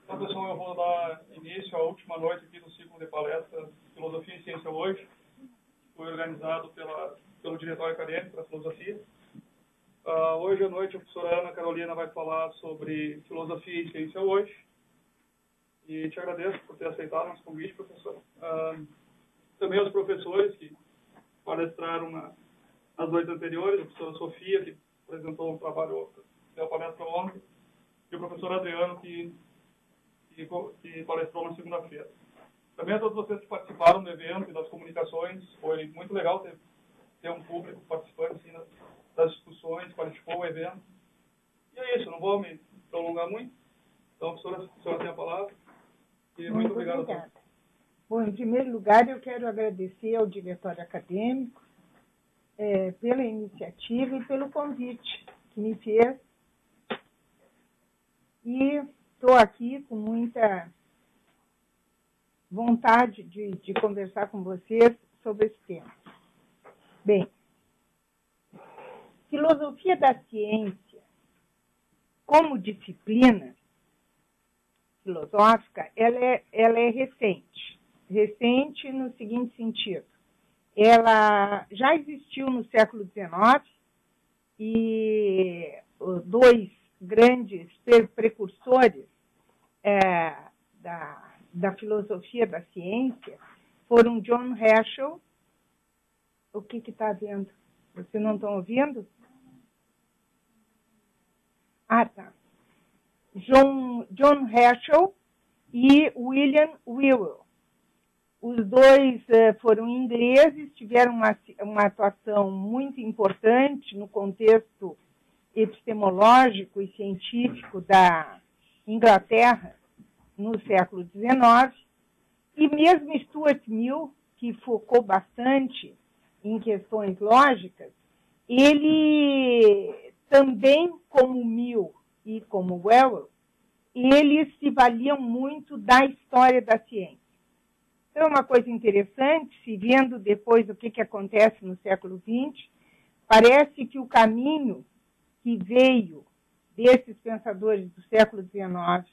Então, pessoal, eu vou dar início à última noite aqui do ciclo de palestras Filosofia e Ciência Hoje, que foi organizado pelo Diretório Acadêmico da Filosofia. Hoje à noite a professora Ana Carolina vai falar sobre Filosofia e Ciência Hoje. E te agradeço por ter aceitado o nosso convite, professor. Também aos professores que palestraram nas noites anteriores, a professora Sofia, que apresentou um trabalho, deu a palestra ontem, e o professor Adriano, que palestrou na segunda-feira. Também a todos vocês que participaram do evento e das comunicações, foi muito legal ter um público participante assim, das discussões, participou do evento. E é isso, não vou me prolongar muito. Então, a professora tem a palavra. E muito obrigado. Obrigada. Bom, em primeiro lugar, eu quero agradecer ao Diretório Acadêmico pela iniciativa e pelo convite que me fez. E estou aqui com muita vontade de conversar com vocês sobre esse tema. Bem, filosofia da ciência, como disciplina filosófica, ela é recente. Recente no seguinte sentido. Ela já existiu no século XIX e dois grandes precursores da filosofia da ciência foram John Herschel. O que está havendo? Vocês não estão ouvindo? Ah, tá. John Herschel e William Whewell. Os dois foram ingleses, tiveram uma atuação muito importante no contexto epistemológico e científico da Inglaterra no século XIX, e mesmo Stuart Mill, que focou bastante em questões lógicas, ele também, como Mill e como Whewell, eles se valiam muito da história da ciência. Então, é uma coisa interessante, se vendo depois o que acontece no século XX, parece que o caminho que veio desses pensadores do século XIX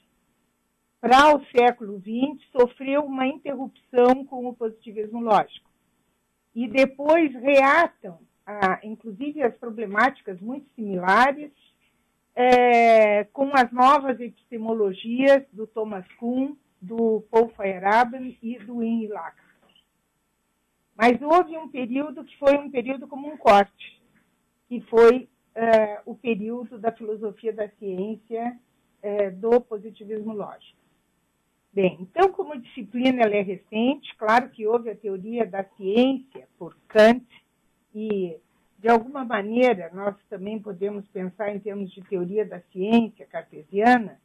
para o século XX sofreu uma interrupção com o positivismo lógico. E depois reatam, inclusive, as problemáticas muito similares com as novas epistemologias do Thomas Kuhn, do Paul Feyerabend e do Henri Lacks. Mas houve um período que foi um período como um corte, que foi o período da filosofia da ciência do positivismo lógico. Bem, então, como disciplina, ela é recente. Claro que houve a teoria da ciência por Kant e, de alguma maneira, nós também podemos pensar em termos de teoria da ciência cartesiana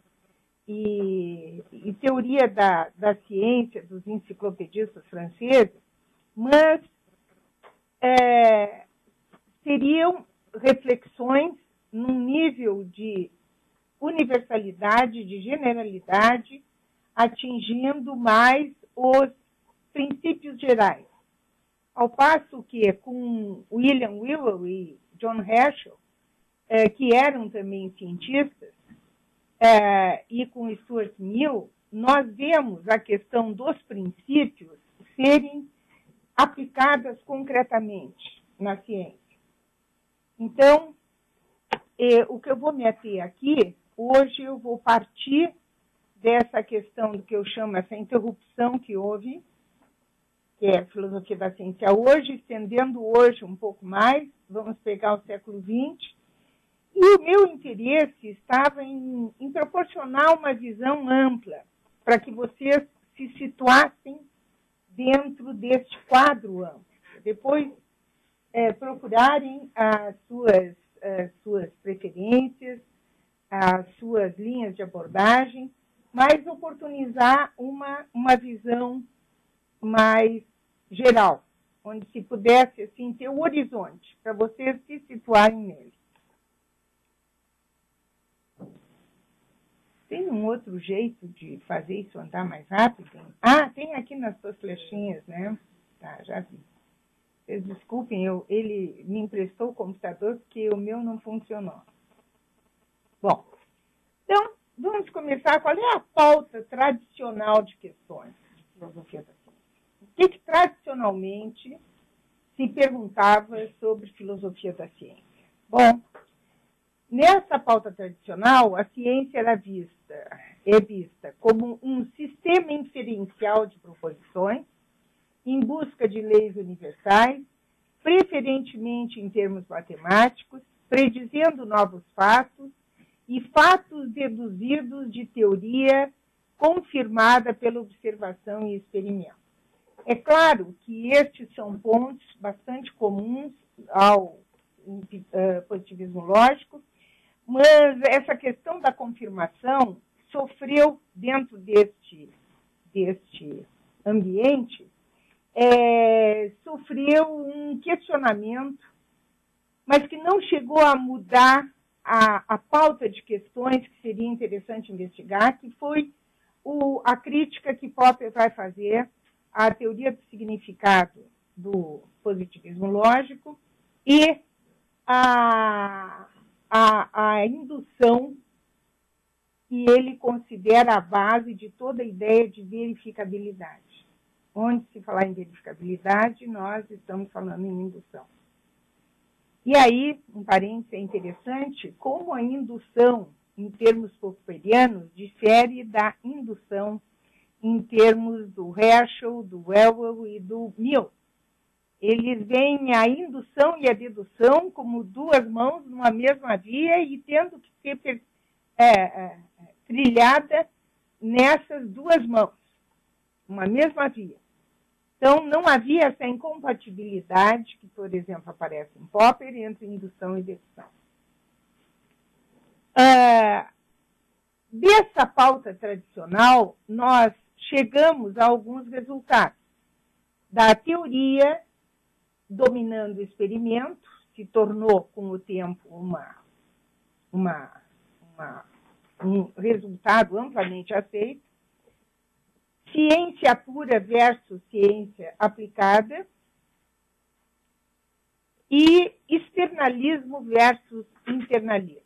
e teoria da ciência dos enciclopedistas franceses, mas seriam reflexões num nível de universalidade, de generalidade, atingindo mais os princípios gerais. Ao passo que, com William Whewell e John Herschel, que eram também cientistas, e com Stuart Mill, nós vemos a questão dos princípios serem aplicadas concretamente na ciência. Então, o que eu vou me ater aqui, hoje eu vou partir dessa questão do que eu chamo essa interrupção que houve, que é a filosofia da ciência hoje, estendendo hoje um pouco mais, vamos pegar o século XX, e o meu interesse estava em proporcionar uma visão ampla, para que vocês se situassem dentro deste quadro amplo. Depois, procurarem as suas preferências, as suas linhas de abordagem, mas oportunizar uma visão mais geral, onde se pudesse assim, ter o horizonte, para vocês se situarem nele. Tem um outro jeito de fazer isso andar mais rápido? Tem aqui nas suas flechinhas, né? Tá, já vi. Vocês desculpem, ele me emprestou o computador porque o meu não funcionou. Bom, então, vamos começar. Qual é a pauta tradicional de questões de filosofia da ciência? O que tradicionalmente se perguntava sobre filosofia da ciência? Bom, nessa pauta tradicional, a ciência é vista como um sistema inferencial de proposições em busca de leis universais, preferentemente em termos matemáticos, predizendo novos fatos e fatos deduzidos de teoria confirmada pela observação e experimento. É claro que estes são pontos bastante comuns ao positivismo lógico, mas essa questão da confirmação sofreu, dentro deste ambiente, sofreu um questionamento, mas que não chegou a mudar a pauta de questões que seria interessante investigar, que foi a crítica que Popper vai fazer à teoria do significado do positivismo lógico e a indução que ele considera a base de toda a ideia de verificabilidade. Onde se falar em verificabilidade, nós estamos falando em indução. E aí, um parênteses, é interessante como a indução, em termos popperianos, difere da indução em termos do Herschel, do Whewell e do Mill. Eles veem a indução e a dedução como duas mãos numa mesma via e tendo que ser trilhada nessas duas mãos, uma mesma via. Então, não havia essa incompatibilidade que, por exemplo, aparece em Popper entre indução e dedução. Dessa pauta tradicional, nós chegamos a alguns resultados. Da teoria dominando o experimento, se tornou, com o tempo, um resultado amplamente aceito. Ciência pura versus ciência aplicada e externalismo versus internalismo.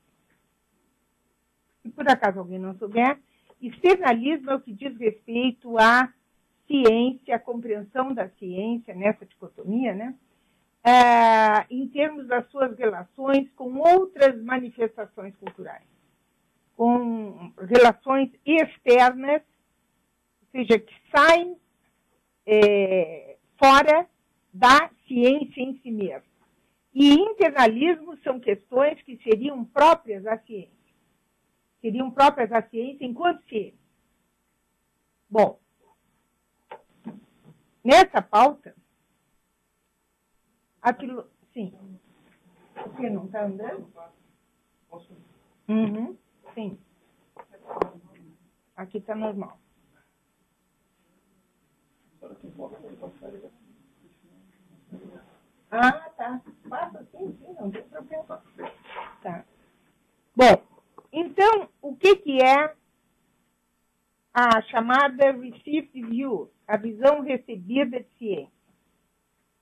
Se por acaso alguém não souber, externalismo é o que diz respeito à ciência, à compreensão da ciência, nessa dicotomia, né? Em termos das suas relações com outras manifestações culturais, com relações externas, ou seja, que saem fora da ciência em si mesma. E internalismo são questões que seriam próprias à ciência. Seriam próprias à ciência enquanto ciência. Bom, nessa pauta, sim. Você não está andando? Uhum, sim. Aqui está normal. Ah, tá. Passa sim, não tem problema. Tá. Bom, então, o que é a chamada received view, a visão recebida de ciência?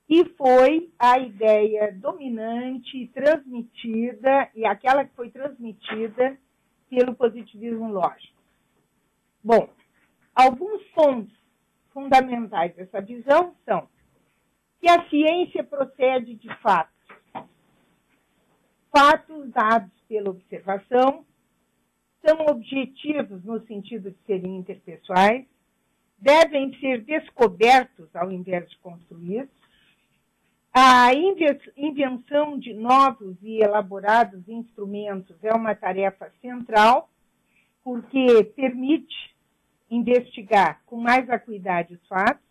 Que foi a ideia dominante e transmitida, e aquela que foi transmitida pelo positivismo lógico. Bom, alguns pontos fundamentais dessa visão são que a ciência procede de fatos. Fatos dados pela observação são objetivos no sentido de serem interpessoais, devem ser descobertos ao invés de construídos. A invenção de novos e elaborados instrumentos é uma tarefa central, porque permite investigar com mais acuidade os fatos,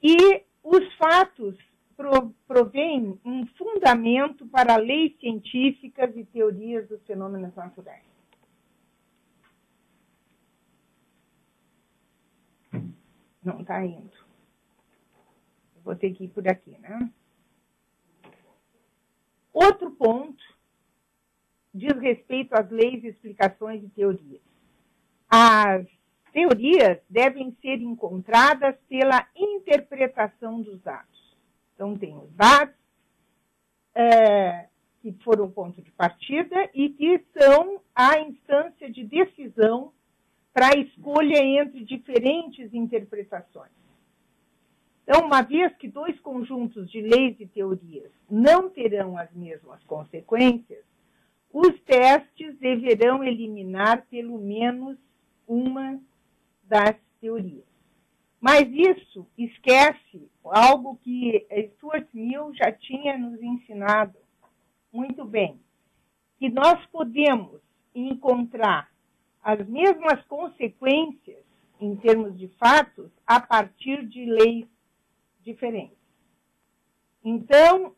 e os fatos provêm um fundamento para leis científicas e teorias dos fenômenos naturais. Não está indo. Eu vou ter que ir por aqui, né? Outro ponto diz respeito às leis, explicações e teorias. As teorias devem ser encontradas pela interpretação dos dados. Então, tem os dados, que foram o ponto de partida e que são à instância de decisão para a escolha entre diferentes interpretações. Então, uma vez que dois conjuntos de leis e teorias não terão as mesmas consequências, os testes deverão eliminar pelo menos uma das teorias. Mas isso esquece algo que Stuart Mill já tinha nos ensinado muito bem, que nós podemos encontrar as mesmas consequências em termos de fatos a partir de leis diferentes. Então,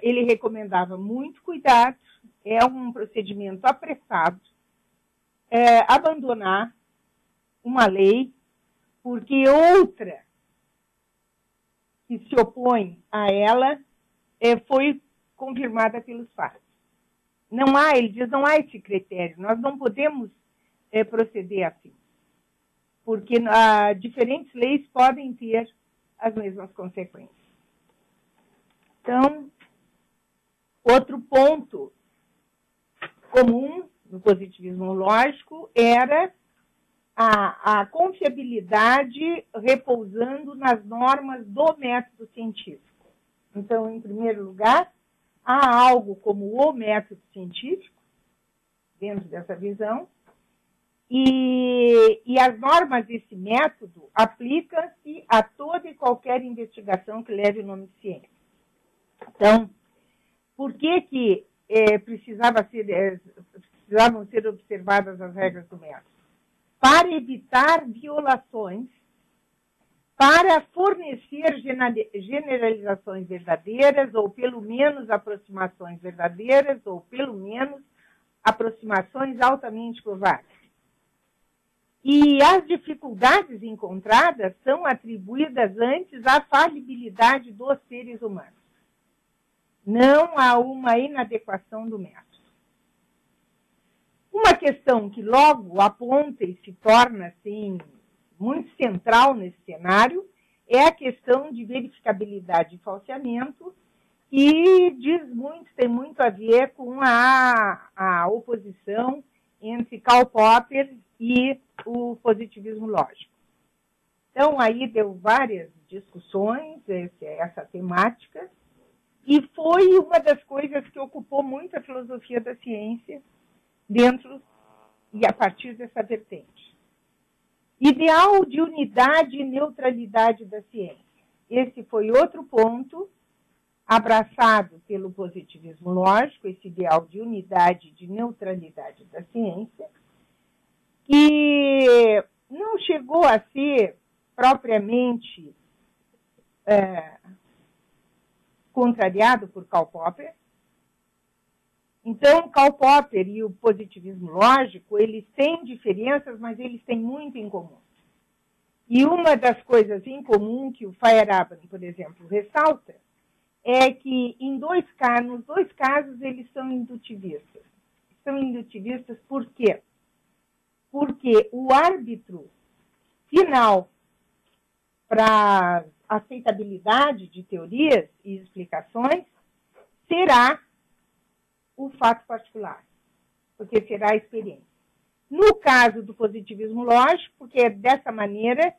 ele recomendava muito cuidado, é um procedimento apressado, abandonar uma lei porque outra que se opõe a ela foi confirmada pelos fatos. Não há, ele diz, não há esse critério, nós não podemos proceder assim, porque diferentes leis podem ter as mesmas consequências. Então, outro ponto comum no positivismo lógico era a confiabilidade repousando nas normas do método científico. Então, em primeiro lugar, há algo como o método científico, dentro dessa visão, e as normas desse método aplicam-se a toda e qualquer investigação que leve o nome de ciência. Então, por que precisavam ser observadas as regras do método? Para evitar violações, para fornecer generalizações verdadeiras, ou pelo menos aproximações verdadeiras, ou pelo menos aproximações altamente prováveis. E as dificuldades encontradas são atribuídas antes à falibilidade dos seres humanos, não a uma inadequação do método. Uma questão que logo aponta e se torna assim, muito central nesse cenário é a questão de verificabilidade e falseamento, que tem muito a ver com a oposição entre Karl Popper e o positivismo lógico. Então, aí deu várias discussões, essa temática, e foi uma das coisas que ocupou muito a filosofia da ciência dentro e a partir dessa vertente. Ideal de unidade e neutralidade da ciência. Esse foi outro ponto abraçado pelo positivismo lógico, esse ideal de unidade e de neutralidade da ciência, que não chegou a ser propriamente contrariado por Karl Popper. Então, Karl Popper e o positivismo lógico, eles têm diferenças, mas eles têm muito em comum. E uma das coisas em comum que o Feyerabend, por exemplo, ressalta, é que nos dois casos eles são indutivistas. São indutivistas por quê? Porque o árbitro final para a aceitabilidade de teorias e explicações será o fato particular, porque será a experiência. No caso do positivismo lógico, porque é dessa maneira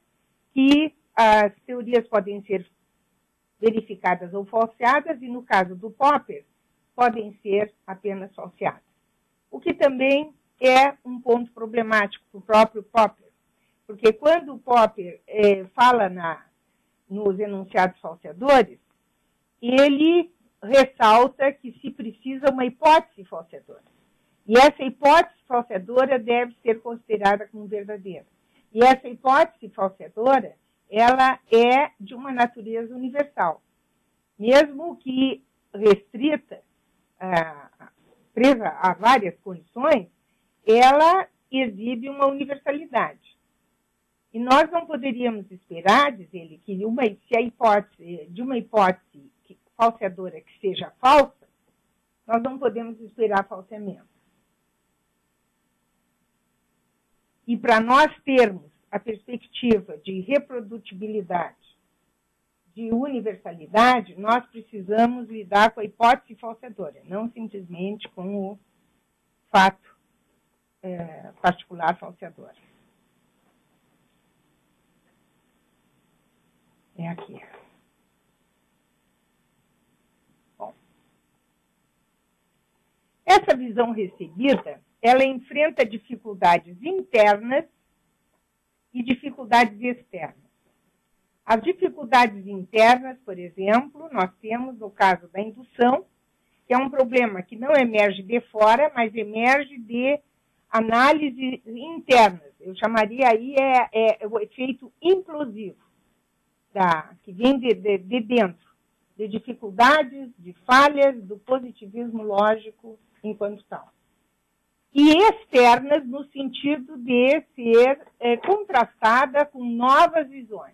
que as teorias podem ser verificadas ou falseadas, e no caso do Popper, podem ser apenas falseadas. O que também é um ponto problemático para o próprio Popper, porque quando o Popper fala nos enunciados falseadores, ele ressalta que se precisa uma hipótese falseadora. E essa hipótese falseadora deve ser considerada como verdadeira. E essa hipótese falseadora, ela é de uma natureza universal. Mesmo que restrita, presa a várias condições, ela exibe uma universalidade. E nós não poderíamos esperar, diz ele, que se a hipótese, de uma hipótese falseadora que seja falsa, nós não podemos esperar falseamento. E para nós termos a perspectiva de reprodutibilidade, de universalidade, nós precisamos lidar com a hipótese falseadora, não simplesmente com o fato particular falseadora. É aqui. Bom. Essa visão recebida, ela enfrenta dificuldades internas e dificuldades externas. As dificuldades internas, por exemplo, nós temos no caso da indução, que é um problema que não emerge de fora, mas emerge de análises internas. Eu chamaria aí o efeito inclusivo, que vem de dentro, de dificuldades, de falhas do positivismo lógico enquanto tal. E externas no sentido de ser contrastada com novas visões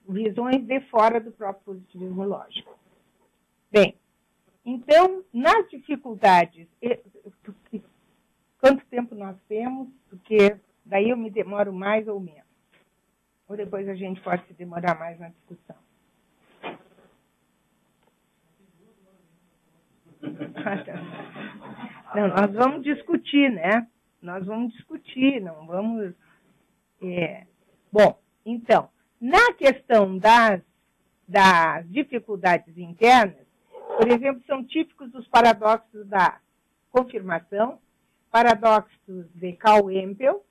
de fora do próprio positivismo lógico. Bem, então, nas dificuldades, quanto tempo nós temos? Porque daí eu me demoro mais ou menos. Ou depois a gente pode se demorar mais na discussão. Não, nós vamos discutir, né? Nós vamos discutir, não vamos... Bom, então, na questão das dificuldades internas, por exemplo, são típicos dos paradoxos da confirmação, paradoxos de Karl Empel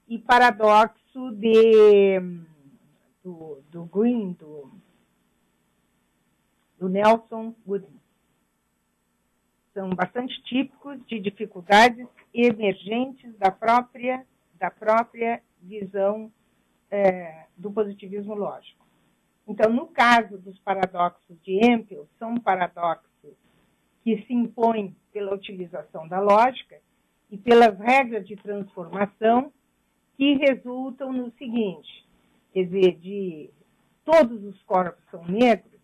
e paradoxo do Green, do Nelson Goodman. São bastante típicos de dificuldades emergentes da própria visão do positivismo lógico. Então, no caso dos paradoxos de Empel, são paradoxos que se impõem pela utilização da lógica e pelas regras de transformação que resultam no seguinte, quer dizer, de todos os corpos são negros,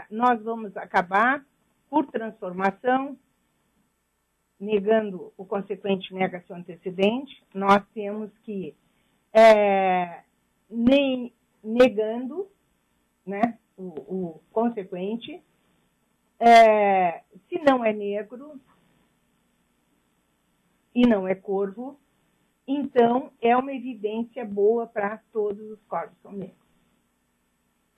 nós vamos acabar, por transformação, negando o consequente negação antecedente, nós temos que nem negando, né, o consequente, se não é negro e não é corvo, então é uma evidência boa para todos os corpos são negros.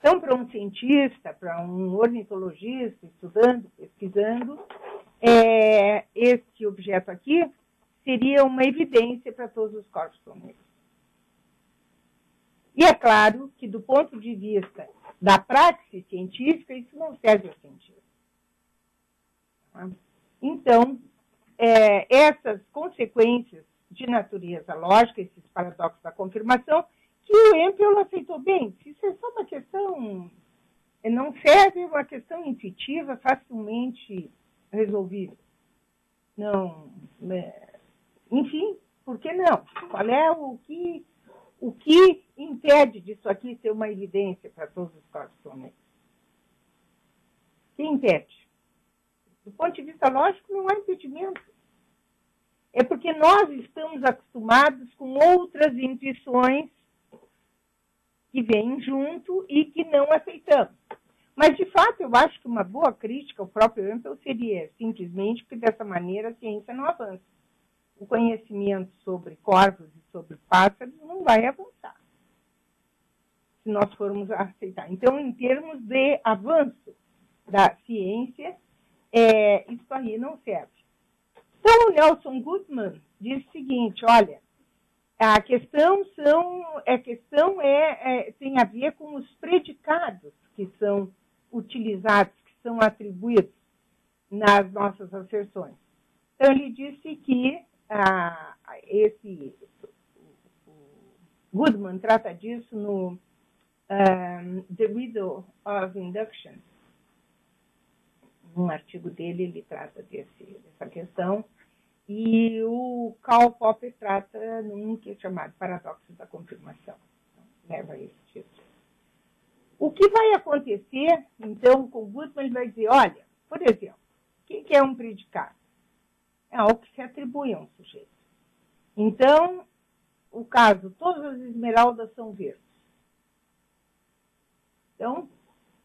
Então, para um cientista, para um ornitologista, estudando, pesquisando, esse objeto aqui seria uma evidência para todos os corpos são negros. E é claro que, do ponto de vista da praxis científica, isso não serve ao cientista. Então, essas consequências de natureza lógica, esses paradoxos da confirmação, que o Empel aceitou bem. Isso é só uma questão, não serve, uma questão intuitiva, facilmente resolvível. Não, enfim, por que não? Qual é o que impede disso aqui ser uma evidência para todos os corpos somente? O que impede? Do ponto de vista lógico, não há impedimento. É porque nós estamos acostumados com outras intuições que vêm junto e que não aceitamos. Mas, de fato, eu acho que uma boa crítica ao próprio Empel seria simplesmente que, dessa maneira, a ciência não avança. O conhecimento sobre corvos e sobre pássaros não vai avançar, se nós formos aceitar. Então, em termos de avanço da ciência, isso aí não serve. Então, o Nelson Goodman diz o seguinte, olha, a questão tem a ver com os predicados que são utilizados, que são atribuídos nas nossas asserções. Então, ele disse que Goodman trata disso no The Riddle of Induction. Um artigo dele, ele trata dessa questão. E o Karl Popper trata num que é chamado Paradoxo da Confirmação. Então, leva a esse título. O que vai acontecer, então, com Goodman, ele vai dizer, olha, por exemplo, o que é um predicado? É algo que se atribui a um sujeito. Então, o caso, todas as esmeraldas são verdes. Então,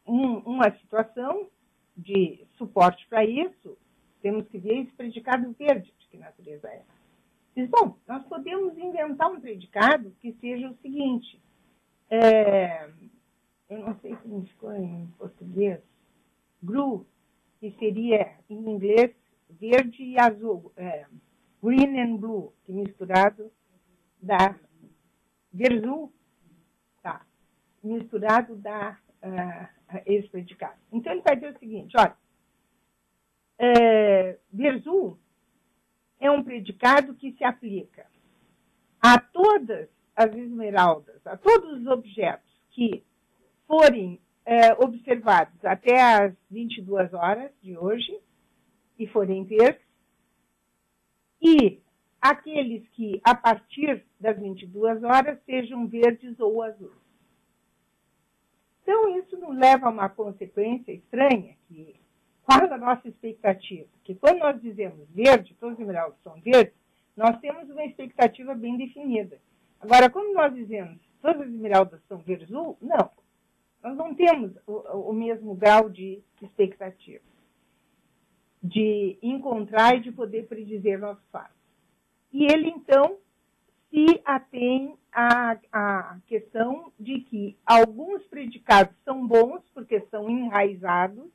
uma situação de suporte para isso temos que ver esse predicado verde, de que natureza é. Diz, bom, nós podemos inventar um predicado que seja o seguinte, eu não sei como ficou em português, blue, que seria, em inglês, verde e azul, green and blue, que misturado dá verzul, tá, misturado dá esse predicado. Então, ele vai dizer o seguinte, olha, verzul é um predicado que se aplica a todas as esmeraldas, a todos os objetos que forem observados até às 22 horas de hoje e forem verdes, e aqueles que, a partir das 22 horas, sejam verdes ou azuis. Então, isso nos leva a uma consequência estranha, que qual a nossa expectativa? Que quando nós dizemos verde, todos os esmeraldas são verdes, nós temos uma expectativa bem definida. Agora, quando nós dizemos todas as esmeraldas são verzul, não. Nós não temos o mesmo grau de expectativa de encontrar e de poder predizer nossos fatos. E ele, então, se atém à questão de que alguns predicados são bons porque são enraizados,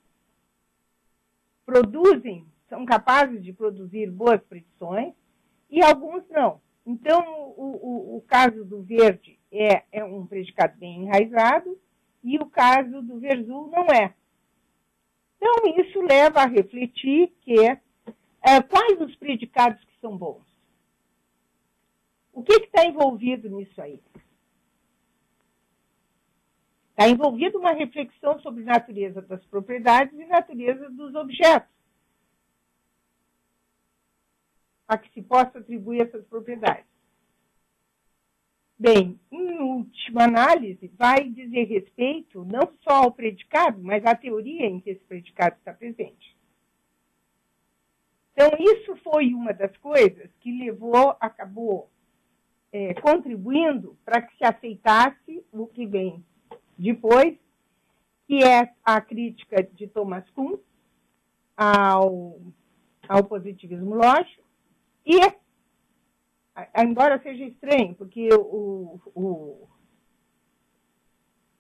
são capazes de produzir boas predições, e alguns não. Então, o caso do verde é um predicado bem enraizado, e o caso do verzul não é. Então, isso leva a refletir que quais os predicados que são bons? O que está envolvido nisso aí? Está envolvido uma reflexão sobre a natureza das propriedades e natureza dos objetos, a que se possa atribuir essas propriedades. Bem, em última análise, vai dizer respeito não só ao predicado, mas à teoria em que esse predicado está presente. Então, isso foi uma das coisas que acabou contribuindo para que se aceitasse o que vem depois, que é a crítica de Thomas Kuhn ao positivismo lógico, e embora seja estranho, porque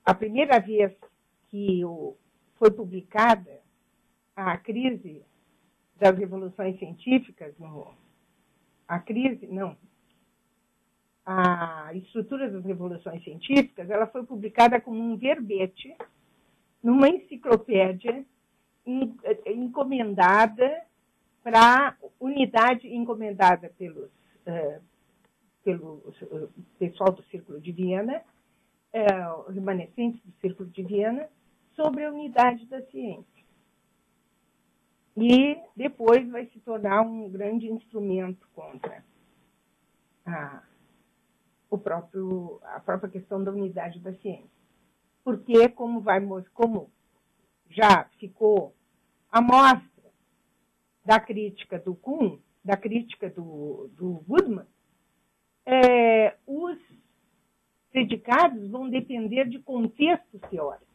a primeira vez que foi publicada a crise das revoluções científicas, a estrutura das revoluções científicas, ela foi publicada como um verbete numa enciclopédia encomendada para unidade, encomendada pelo pessoal do Círculo de Viena, remanescentes do Círculo de Viena, sobre a unidade da ciência. E depois vai se tornar um grande instrumento contra a própria questão da unidade da ciência. Porque, como já ficou a mostra da crítica do Kuhn, da crítica do Goodman, os predicados vão depender de contextos teóricos.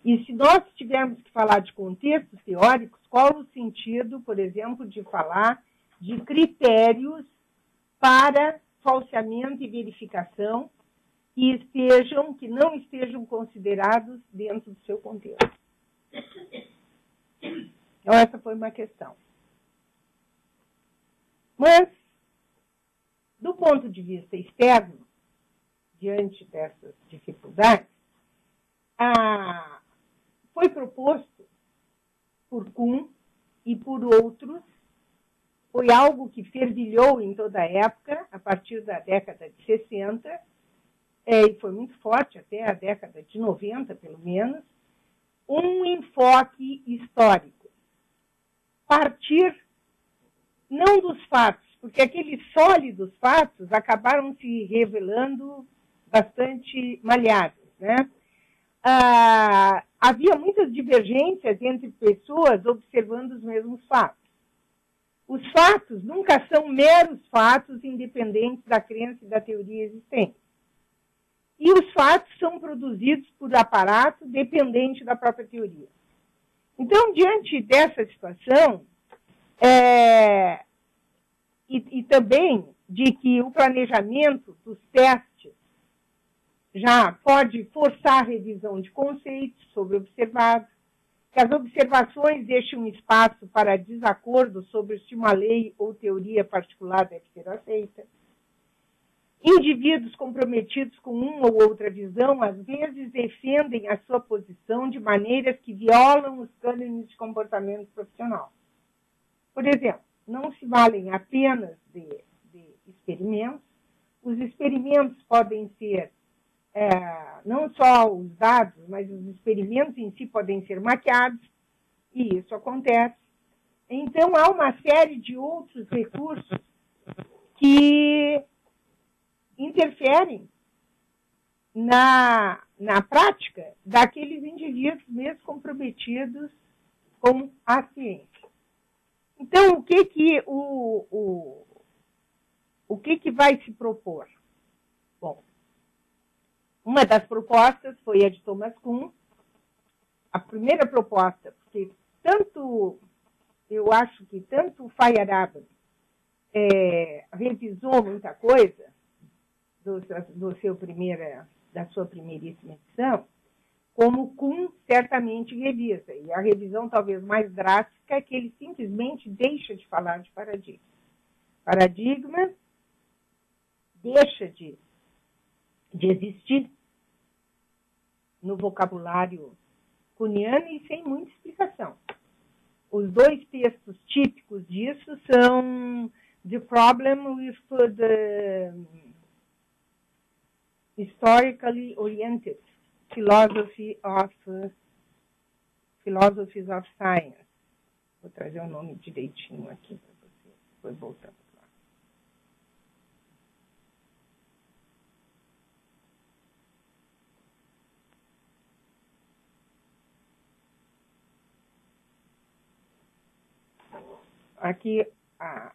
E se nós tivermos que falar de contextos teóricos, qual o sentido, por exemplo, de falar de critérios para falseamento e verificação que não estejam considerados dentro do seu contexto? Então, essa foi uma questão. Mas, do ponto de vista externo, diante dessas dificuldades, foi proposto por Kuhn e por outros, foi algo que fervilhou em toda a época, a partir da década de 60, e foi muito forte até a década de 90, pelo menos, um enfoque histórico. Partir não dos fatos, porque aqueles sólidos fatos acabaram se revelando bastante malhados, né? Havia muitas divergências entre pessoas observando os mesmos fatos. Os fatos nunca são meros fatos independentes da crença e da teoria existente. E os fatos são produzidos por aparato dependente da própria teoria. Então, diante dessa situação, E também de que o planejamento dos testes já pode forçar a revisão de conceitos sobre o observado, que as observações deixem um espaço para desacordo sobre se uma lei ou teoria particular deve ser aceita. Indivíduos comprometidos com uma ou outra visão, às vezes, defendem a sua posição de maneiras que violam os cânones de comportamento profissional. Por exemplo, não se valem apenas de experimentos. Os experimentos podem ser não só os dados, mas os experimentos em si podem ser maquiados, e isso acontece. Então, há uma série de outros recursos que interferem na prática daqueles indivíduos mesmo comprometidos com a ciência. Então, o que vai se propor? Bom, uma das propostas foi a de Thomas Kuhn. A primeira proposta, porque eu acho que tanto o Feyerabend revisou muita coisa da sua primeiríssima edição, como Kuhn certamente revisa. E a revisão talvez mais drástica é que ele simplesmente deixa de falar de paradigma. Paradigma deixa de existir no vocabulário kuhniano e sem muita explicação. Os dois textos típicos disso são The Problem with the Historically Oriented Philosophies of Science. Vou trazer o nome direitinho aqui para você. Depois voltamos lá. Aqui,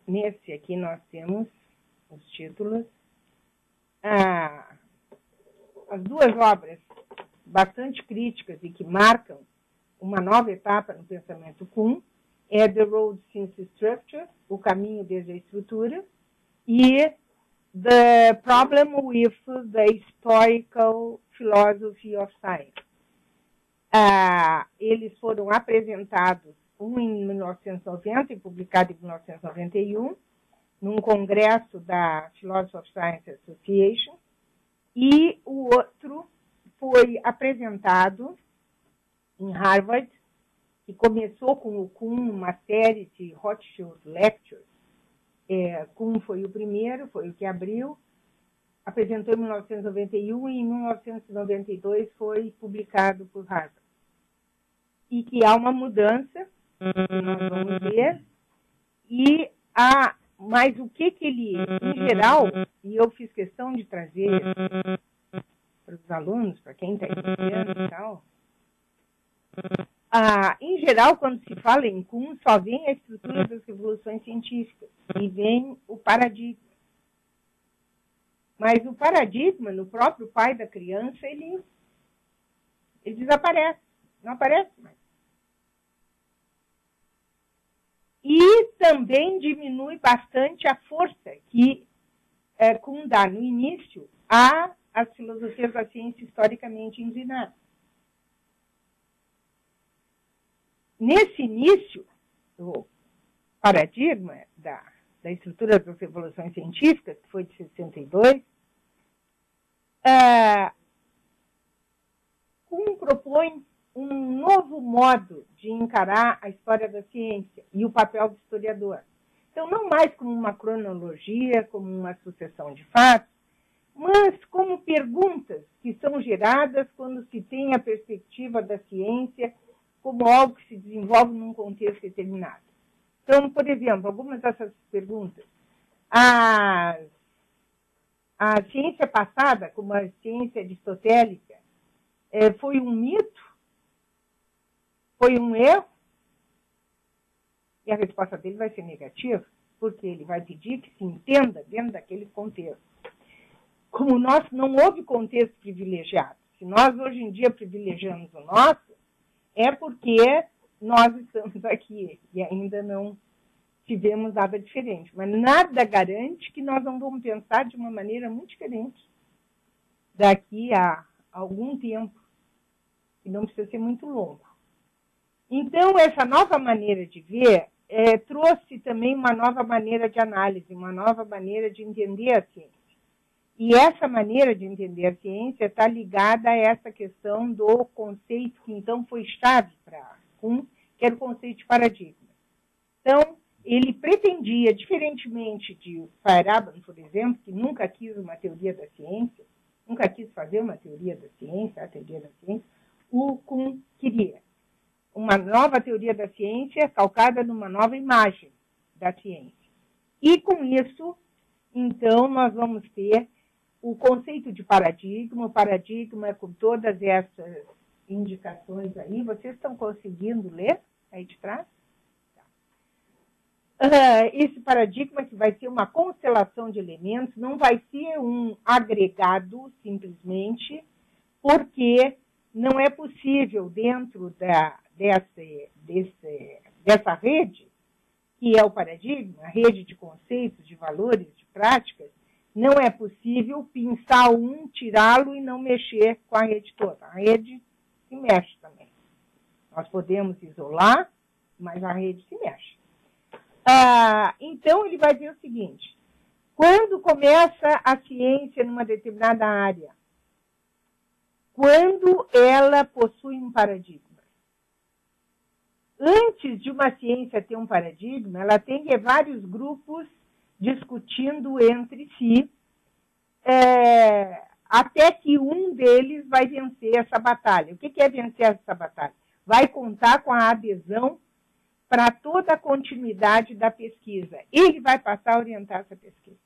nesse aqui nós temos os títulos. As duas obras bastante críticas e que marcam uma nova etapa no pensamento Kuhn é The Road Since Structure, O Caminho desde a Estrutura, e The Problem with the Historical Philosophy of Science. Eles foram apresentados, um em 1990 e publicado em 1991, num congresso da Philosophy of Science Association, e o outro foi apresentado em Harvard, que começou com o Kuhn, uma série de Rothschild Lectures. Kuhn foi o primeiro, foi o que abriu, apresentou em 1991 e em 1992 foi publicado por Harvard. E que há uma mudança, que nós vamos ver, mas o que ele, em geral, e eu fiz questão de trazer para os alunos, para quem está iniciando e tal, em geral, quando se fala em Kuhn, só vem a estrutura das revoluções científicas e vem o paradigma. Mas o paradigma, no próprio pai da criança, ele desaparece, não aparece mais. E também diminui bastante a força que Kuhn dá no início às filosofias da ciência historicamente inclinadas. Nesse início, o paradigma da estrutura das revoluções científicas, que foi de 62, Kuhn propõe um novo modo de encarar a história da ciência e o papel do historiador. Então, não mais como uma cronologia, como uma sucessão de fatos, mas como perguntas que são geradas quando se tem a perspectiva da ciência como algo que se desenvolve num contexto determinado. Então, por exemplo, algumas dessas perguntas. A ciência passada, como a ciência aristotélica, foi um mito? Foi um erro? E a resposta dele vai ser negativa, porque ele vai pedir que se entenda dentro daquele contexto. Como não houve contexto privilegiado. Se nós hoje em dia privilegiamos o nosso, é porque nós estamos aqui e ainda não tivemos nada diferente. Mas nada garante que nós não vamos pensar de uma maneira muito diferente daqui a algum tempo, que não precisa ser muito longo. Então, essa nova maneira de ver trouxe também uma nova maneira de análise, uma nova maneira de entender a ciência. E essa maneira de entender a ciência está ligada a essa questão do conceito que, então, foi chave para Kuhn, que era o conceito de paradigma. Então, ele pretendia, diferentemente de Feyerabend, por exemplo, que nunca quis uma teoria da ciência, nunca quis fazer uma teoria da ciência, a teoria da ciência, o Kuhn queria uma nova teoria da ciência calcada numa nova imagem da ciência. E com isso, então, nós vamos ter o conceito de paradigma, o paradigma com todas essas indicações aí. Vocês estão conseguindo ler aí de trás? Esse paradigma que vai ser uma constelação de elementos, não vai ser um agregado, simplesmente, porque não é possível dentro dessa rede, que é o paradigma, a rede de conceitos, de valores, de práticas, não é possível pinçar um, tirá-lo e não mexer com a rede toda. A rede se mexe também. Nós podemos isolar, mas a rede se mexe. Então, ele vai dizer o seguinte: quando começa a ciência numa determinada área, quando ela possui um paradigma, antes de uma ciência ter um paradigma, ela tem vários grupos discutindo entre si, até que um deles vai vencer essa batalha. O que é vencer essa batalha? Vai contar com a adesão para toda a continuidade da pesquisa. Ele vai passar a orientar essa pesquisa.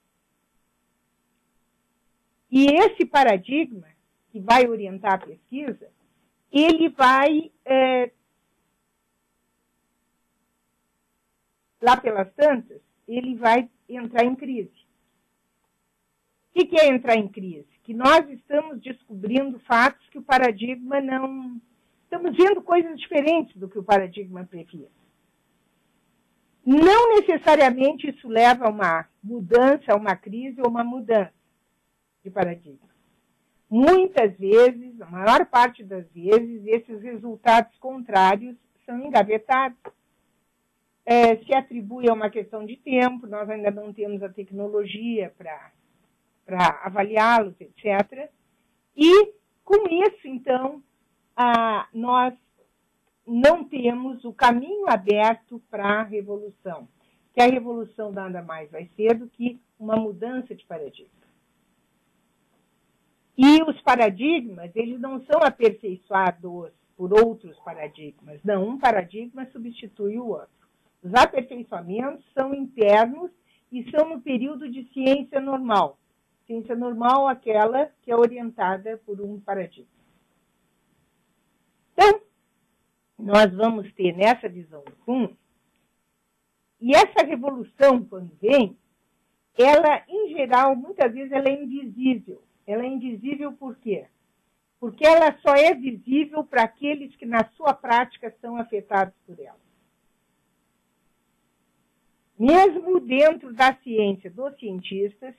E esse paradigma, que vai orientar a pesquisa, ele vai, lá pelas tantas, ele vai entrar em crise. O que é entrar em crise? Que nós estamos descobrindo fatos que o paradigma não... Estamos vendo coisas diferentes do que o paradigma previa. Não necessariamente isso leva a uma mudança, a uma crise ou uma mudança de paradigma. Muitas vezes, a maior parte das vezes, esses resultados contrários são engavetados. Se atribui a uma questão de tempo, nós ainda não temos a tecnologia para avaliá-los, etc. E, com isso, então, nós não temos o caminho aberto para a revolução, que a revolução nada mais vai ser do que uma mudança de paradigma. E os paradigmas, eles não são aperfeiçoados por outros paradigmas. Não, um paradigma substitui o outro. Os aperfeiçoamentos são internos e são no período de ciência normal. Ciência normal, aquela que é orientada por um paradigma. Então, nós vamos ter nessa visão do Kuhn, e essa revolução, quando vem, ela, em geral, muitas vezes ela é invisível. Ela é invisível por quê? Porque ela só é visível para aqueles que, na sua prática, são afetados por ela. Mesmo dentro da ciência, dos cientistas,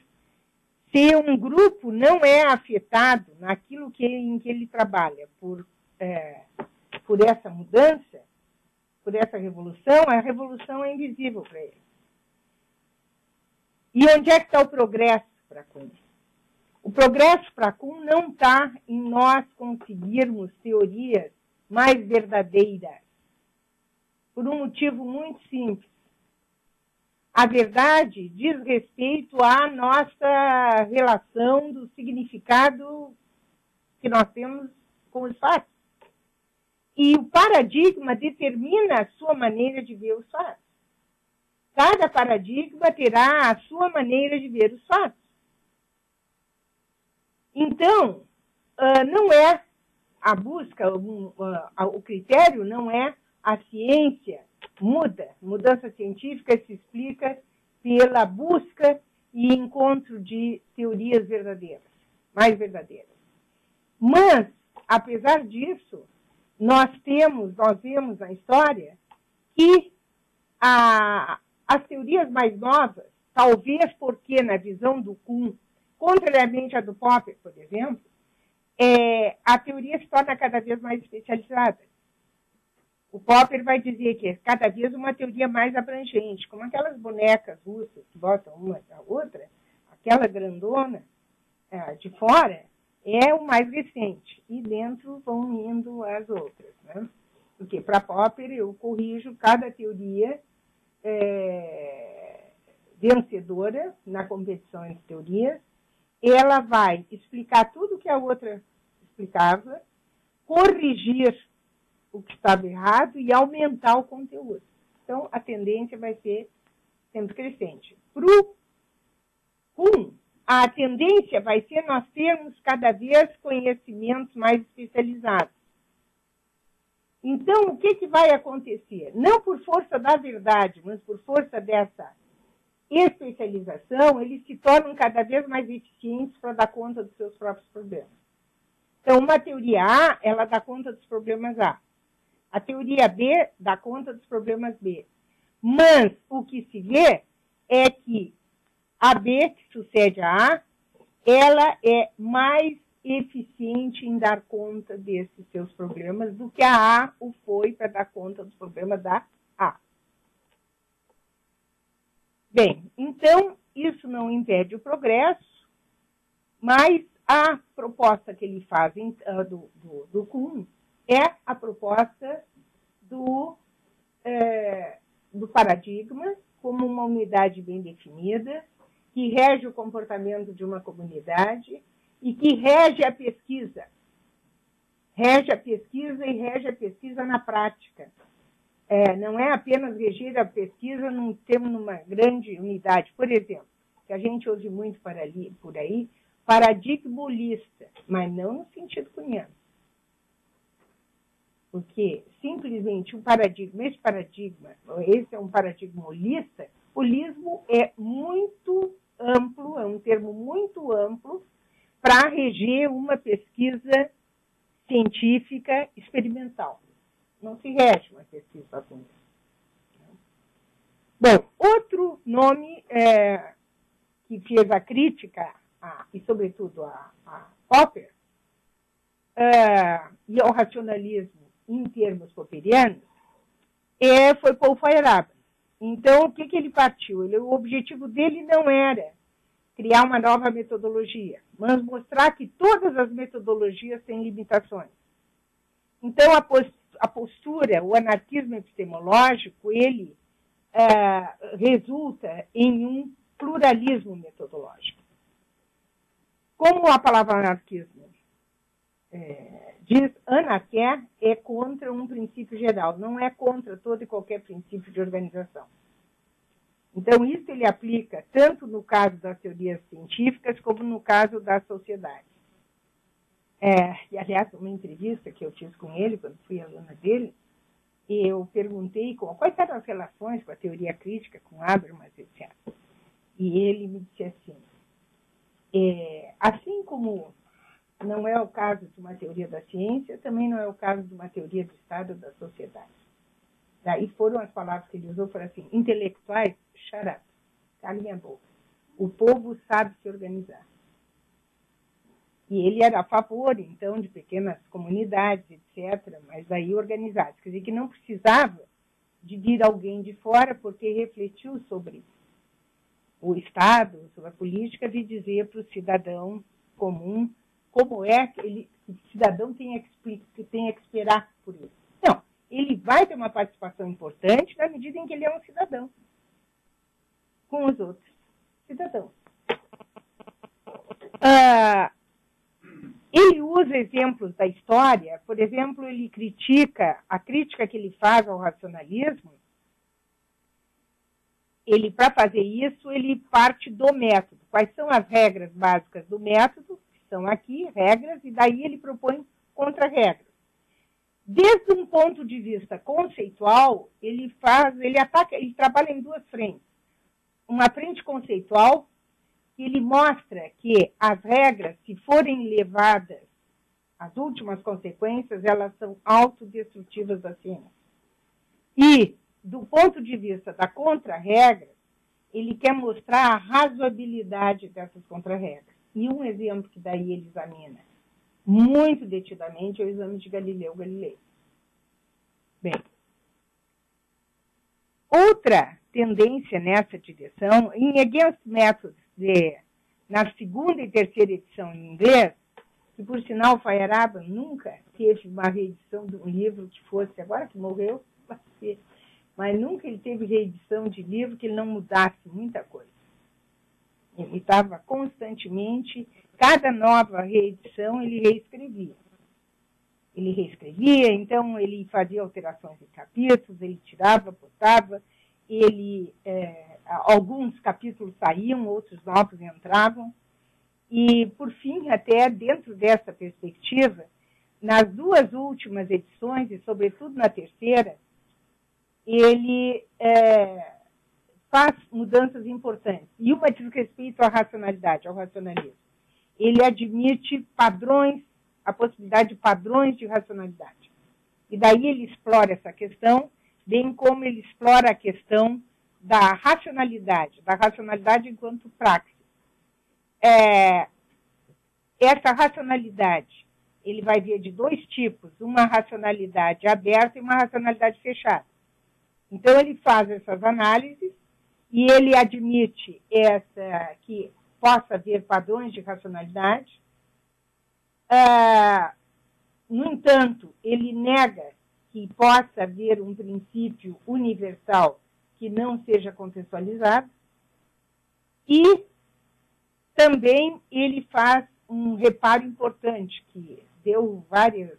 se um grupo não é afetado naquilo em que ele trabalha por essa mudança, por essa revolução, a revolução é invisível para ele. E onde é que está o progresso para Kuhn? O progresso para Kuhn não está em nós conseguirmos teorias mais verdadeiras, por um motivo muito simples. A verdade diz respeito à nossa relação do significado que nós temos com os fatos. E o paradigma determina a sua maneira de ver os fatos. Cada paradigma terá a sua maneira de ver os fatos. Então, não é a busca, o critério não é a ciência muda. Mudança científica se explica pela busca e encontro de teorias verdadeiras, mais verdadeiras. Mas, apesar disso, nós vemos na história que a As teorias mais novas, talvez porque na visão do Kuhn, contrariamente à do Popper, por exemplo, a teoria se torna cada vez mais especializada. O Popper vai dizer que é cada vez uma teoria mais abrangente, como aquelas bonecas russas que botam uma na outra, aquela grandona de fora é o mais recente, e dentro vão indo as outras. Né? Porque para Popper eu corrijo cada teoria vencedora na competição entre teorias, ela vai explicar tudo que a outra explicava, corrigir o que estava errado e aumentar o conteúdo. Então, a tendência vai ser sempre crescente. Para o Kuhn, a tendência vai ser nós termos cada vez conhecimentos mais especializados. Então, o que vai acontecer? Não por força da verdade, mas por força dessa especialização, eles se tornam cada vez mais eficientes para dar conta dos seus próprios problemas. Então, uma teoria A, ela dá conta dos problemas A. A teoria B dá conta dos problemas B. Mas o que se vê é que a B, que sucede a A, ela é mais eficiente em dar conta desses seus problemas do que a A o foi para dar conta dos problemas da A. Bem, então, isso não impede o progresso, mas a proposta que ele faz do Kuhn é a proposta do paradigma como uma unidade bem definida, que rege o comportamento de uma comunidade e que rege a pesquisa. Rege a pesquisa e rege a pesquisa na prática. Não é apenas reger a pesquisa numa grande unidade. Por exemplo, que a gente ouve muito por aí, paradigma holista, mas não no sentido cunhano. Porque simplesmente esse é um paradigma holista, holismo é muito amplo, é um termo muito amplo para reger uma pesquisa científica experimental. Não se rege uma pesquisa com isso. Bom, outro nome que fez a crítica, e sobretudo a Popper, e ao racionalismo em termos popperianos, foi Paul Feyerabend. Então, o que ele partiu? O objetivo dele não era criar uma nova metodologia, mas mostrar que todas as metodologias têm limitações. Então, a postura, o anarquismo epistemológico, ele resulta em um pluralismo metodológico. Como a palavra anarquismo diz, anarquia é contra um princípio geral, não é contra todo e qualquer princípio de organização. Então, isso ele aplica tanto no caso das teorias científicas como no caso da sociedade. E, aliás, uma entrevista que eu fiz com ele, quando fui aluna dele, eu perguntei quais eram as relações com a teoria crítica, com Habermas, etc. E ele me disse assim, assim como não é o caso de uma teoria da ciência, também não é o caso de uma teoria do Estado ou da sociedade. Daí foram as palavras que ele usou, foram assim, intelectuais, shut up, cale minha boca. O povo sabe se organizar. E ele era a favor, então, de pequenas comunidades, etc., mas daí organizadas. Quer dizer, que não precisava de vir alguém de fora, porque refletiu sobre o Estado, sobre a política, de dizer para o cidadão comum como é que o cidadão tem que esperar por isso. Não, ele vai ter uma participação importante na medida em que ele é um cidadão, com os outros cidadãos. Ele usa exemplos da história, por exemplo, ele critica, a crítica que ele faz ao racionalismo, para fazer isso, ele parte do método. Quais são as regras básicas do método? São aqui regras, e daí ele propõe contra-regras. Desde um ponto de vista conceitual, ele trabalha em duas frentes. Uma frente conceitual, ele mostra que as regras, se forem levadas às últimas consequências, elas são autodestrutivas da ciência. E do ponto de vista da contra-regra, ele quer mostrar a razoabilidade dessas contra-regras. E um exemplo que daí ele examina muito detidamente é o exame de Galileu Galilei. Bem, outra tendência nessa direção, em Against Methods, na segunda e terceira edição em inglês, que por sinal Feyerabend nunca teve uma reedição de um livro que fosse, agora que morreu, mas nunca ele teve reedição de livro que ele não mudasse muita coisa. Ele estava constantemente, cada nova reedição ele reescrevia. Ele reescrevia, então ele fazia alterações de capítulos, ele tirava, botava, alguns capítulos saíam, outros novos entravam. E, por fim, até dentro dessa perspectiva, nas duas últimas edições, e sobretudo na terceira, ele faz mudanças importantes. E uma diz respeito à racionalidade, ao racionalismo. Ele admite padrões, a possibilidade de padrões de racionalidade. E daí ele explora essa questão, bem como ele explora a questão da racionalidade enquanto praxis. Essa racionalidade, ele vai ver de dois tipos, uma racionalidade aberta e uma racionalidade fechada. Então, ele faz essas análises e ele admite que possa haver padrões de racionalidade. No entanto, ele nega que possa haver um princípio universal que não seja contextualizado. E também ele faz um reparo importante, que deu vários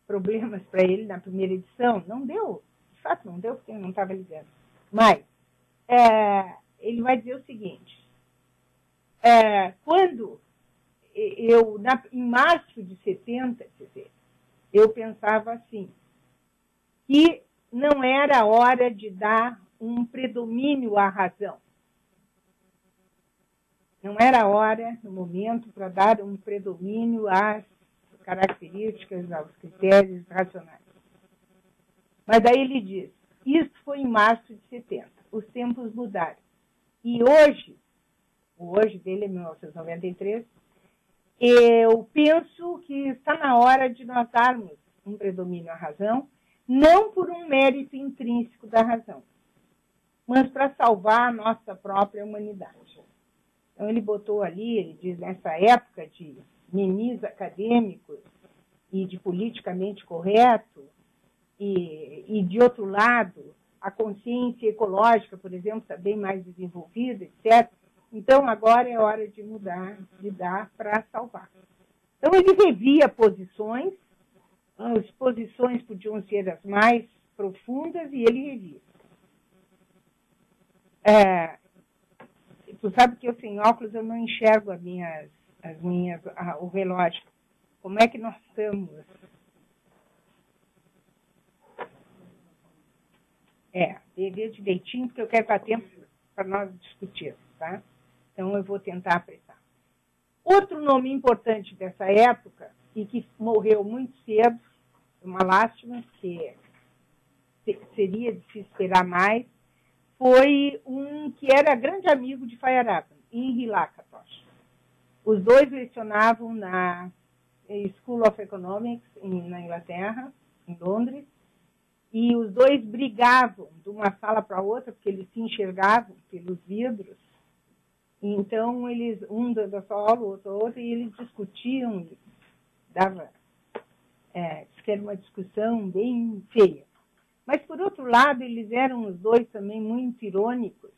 problemas para ele na primeira edição. Não deu, de fato não deu, porque eu não estava ligando. Mas ele vai dizer o seguinte, quando em março de 70, quer dizer, eu pensava assim, que não era hora de dar um predomínio à razão. Não era hora, no momento, para dar um predomínio às características, aos critérios racionais. Mas aí ele diz, isso foi em março de 70, os tempos mudaram. E hoje, o hoje dele é 1993, eu penso que está na hora de nós darmos um predomínio à razão, não por um mérito intrínseco da razão, mas para salvar a nossa própria humanidade. Então, ele botou ali, ele diz, nessa época de menis acadêmicos e de politicamente correto, e de outro lado, a consciência ecológica, por exemplo, está bem mais desenvolvida, etc. Então, agora é hora de mudar, de dar para salvar. Então, ele revia posições, as posições podiam ser as mais profundas, e ele revia. Tu sabe que eu, sem óculos, eu não enxergo o relógio. Como é que nós estamos? Ver direitinho, porque eu quero dar tempo para nós discutirmos, tá? Então, eu vou tentar apressar. Outro nome importante dessa época, e que morreu muito cedo, uma lástima, porque seria de se esperar mais, foi um que era grande amigo de Feyerabend, Henri Lakatos. Os dois lecionavam na School of Economics, na Inglaterra, em Londres, e os dois brigavam de uma sala para outra, porque eles se enxergavam pelos vidros. Então, eles, um da sala, o outro, e eles discutiam, diz que era uma discussão bem feia. Mas, por outro lado, eles eram os dois também muito irônicos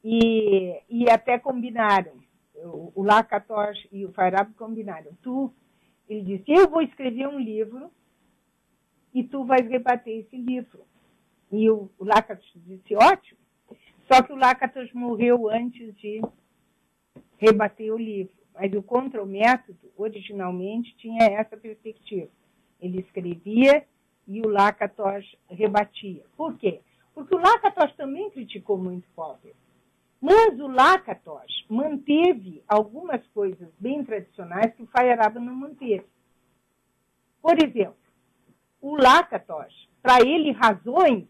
e até combinaram. O Lakatos e o Feyerabend combinaram. Ele disse, eu vou escrever um livro e tu vais rebater esse livro. E o Lakatos disse, ótimo. Só que o Lakatos morreu antes de rebater o livro. Mas o contra-método, originalmente, tinha essa perspectiva. Ele escrevia e o Lakatos rebatia. Por quê? Porque o Lakatos também criticou muito Popper. Mas o Lakatos manteve algumas coisas bem tradicionais que o Feyerabend não manteve. Por exemplo, o Lakatos, para ele, razões